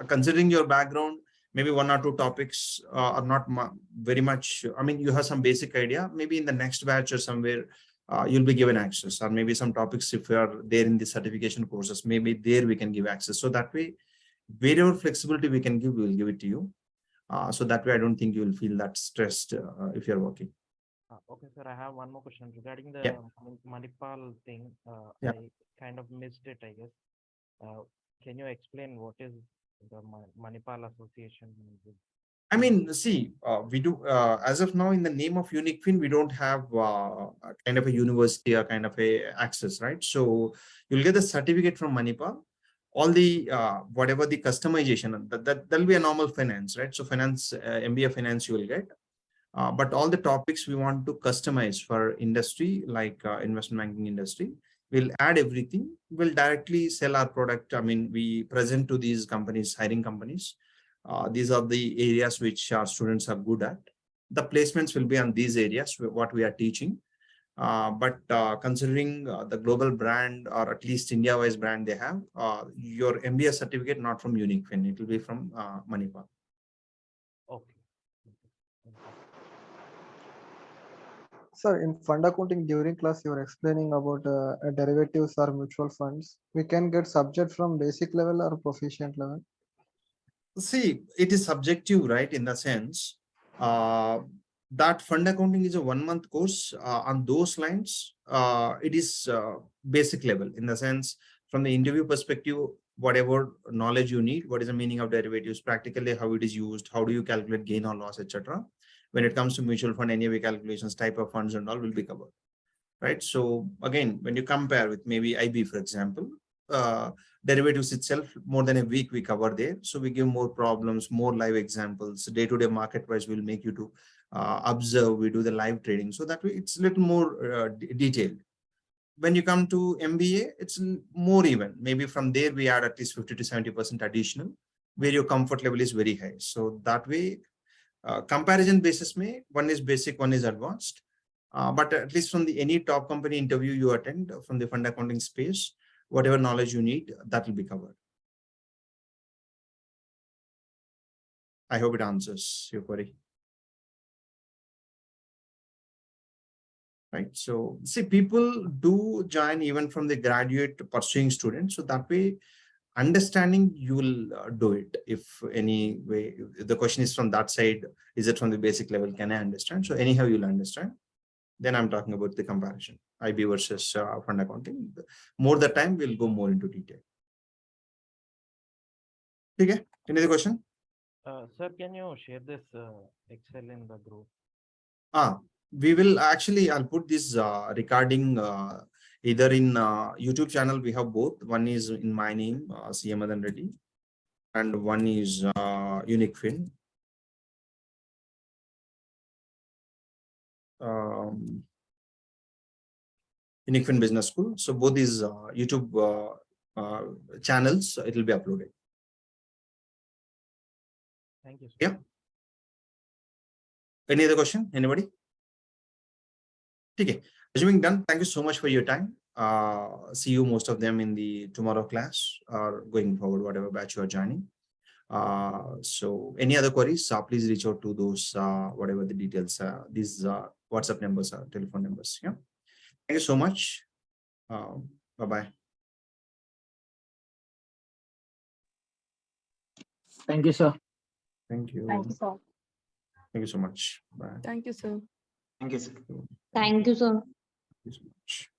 considering your background, maybe 1 or 2 topics are not very much. I mean, you have some basic idea. Maybe in the next batch or somewhere, you'll be given access, or maybe some topics, if you are there in the certification courses, maybe there we can give access. So that way, wherever flexibility we can give, we will give it to you. So that way, I don't think you will feel that stressed if you're working. Okay, sir. I have one more question regarding the Manipal thing. I kind of missed it, I guess. Can you explain what is the Manipal Association? I mean, see, we do, as of now, in the name of UniqueFin, we don't have kind of a university or kind of a access, right? So you'll get the certificate from Manipal. All the, whatever the customization, that'll be a normal finance, right? So finance, MBA finance you will get. But all the topics we want to customize for industry, like investment banking industry, we'll add everything. We'll directly sell our product. I mean, we present to these companies, hiring companies. These are the areas which our students are good at. The placements will be on these areas, what we are teaching. But considering the global brand, or at least India-wise brand they have, your MBA certificate not from UniqueFin, it will be from Manipal. Okay. Sir, in fund accounting during class, you were explaining about derivatives or mutual funds. We can get subject from basic level or proficient level. See, it is subjective, right? In the sense that fund accounting is a 1-month course. On those lines, it is basic level, in the sense from the interview perspective, whatever knowledge you need, what is the meaning of derivatives, practically how it is used, how do you calculate gain or loss, etc. When it comes to mutual fund, NAV calculations, type of funds and all will be covered, right? So again, when you compare with maybe IB, for example, derivatives itself, more than a week we cover there. So we give more problems, more live examples, day-to-day market wise will make you to observe, we do the live trading. So that way it's a little more detailed. When you come to MBA, it's more even. Maybe from there we add at least 50 to 70% additional, where your comfort level is very high. So that way, comparison basis may, one is basic, one is advanced. But at least from the any top company interview you attend from the fund accounting space, whatever knowledge you need, that will be covered. I hope it answers your query. Right. So see, people do join even from the graduate pursuing students. So that way, understanding, you will do it. If any way, the question is from that side, is it from the basic level? Can I understand? So anyhow, you'll understand. Then I'm talking about the comparison, IB versus fund accounting. More the time, we'll go more into detail. Okay. Any other question? Sir, can you share this Excel in the group? We will actually, I'll put this recording either in YouTube channel. We have both. One is in my name, CM Madanreddy, and one is Unique Fin. Unique Fin Business School. So both these YouTube channels, it will be uploaded. Thank you, sir. Yeah. Any other question? Anybody? Okay. Assuming done, thank you so much for your time. See you most of them in the tomorrow class or going forward, whatever batch you are joining. So any other queries, please reach out to those, whatever the details, these WhatsApp numbers, telephone numbers. Yeah. Thank you so much. Bye-bye. Thank you, sir. Thank you. Thank you, sir. Thank you so much. Bye. Thank you, sir. Thank you, sir. Thank you, sir. Thank you so much.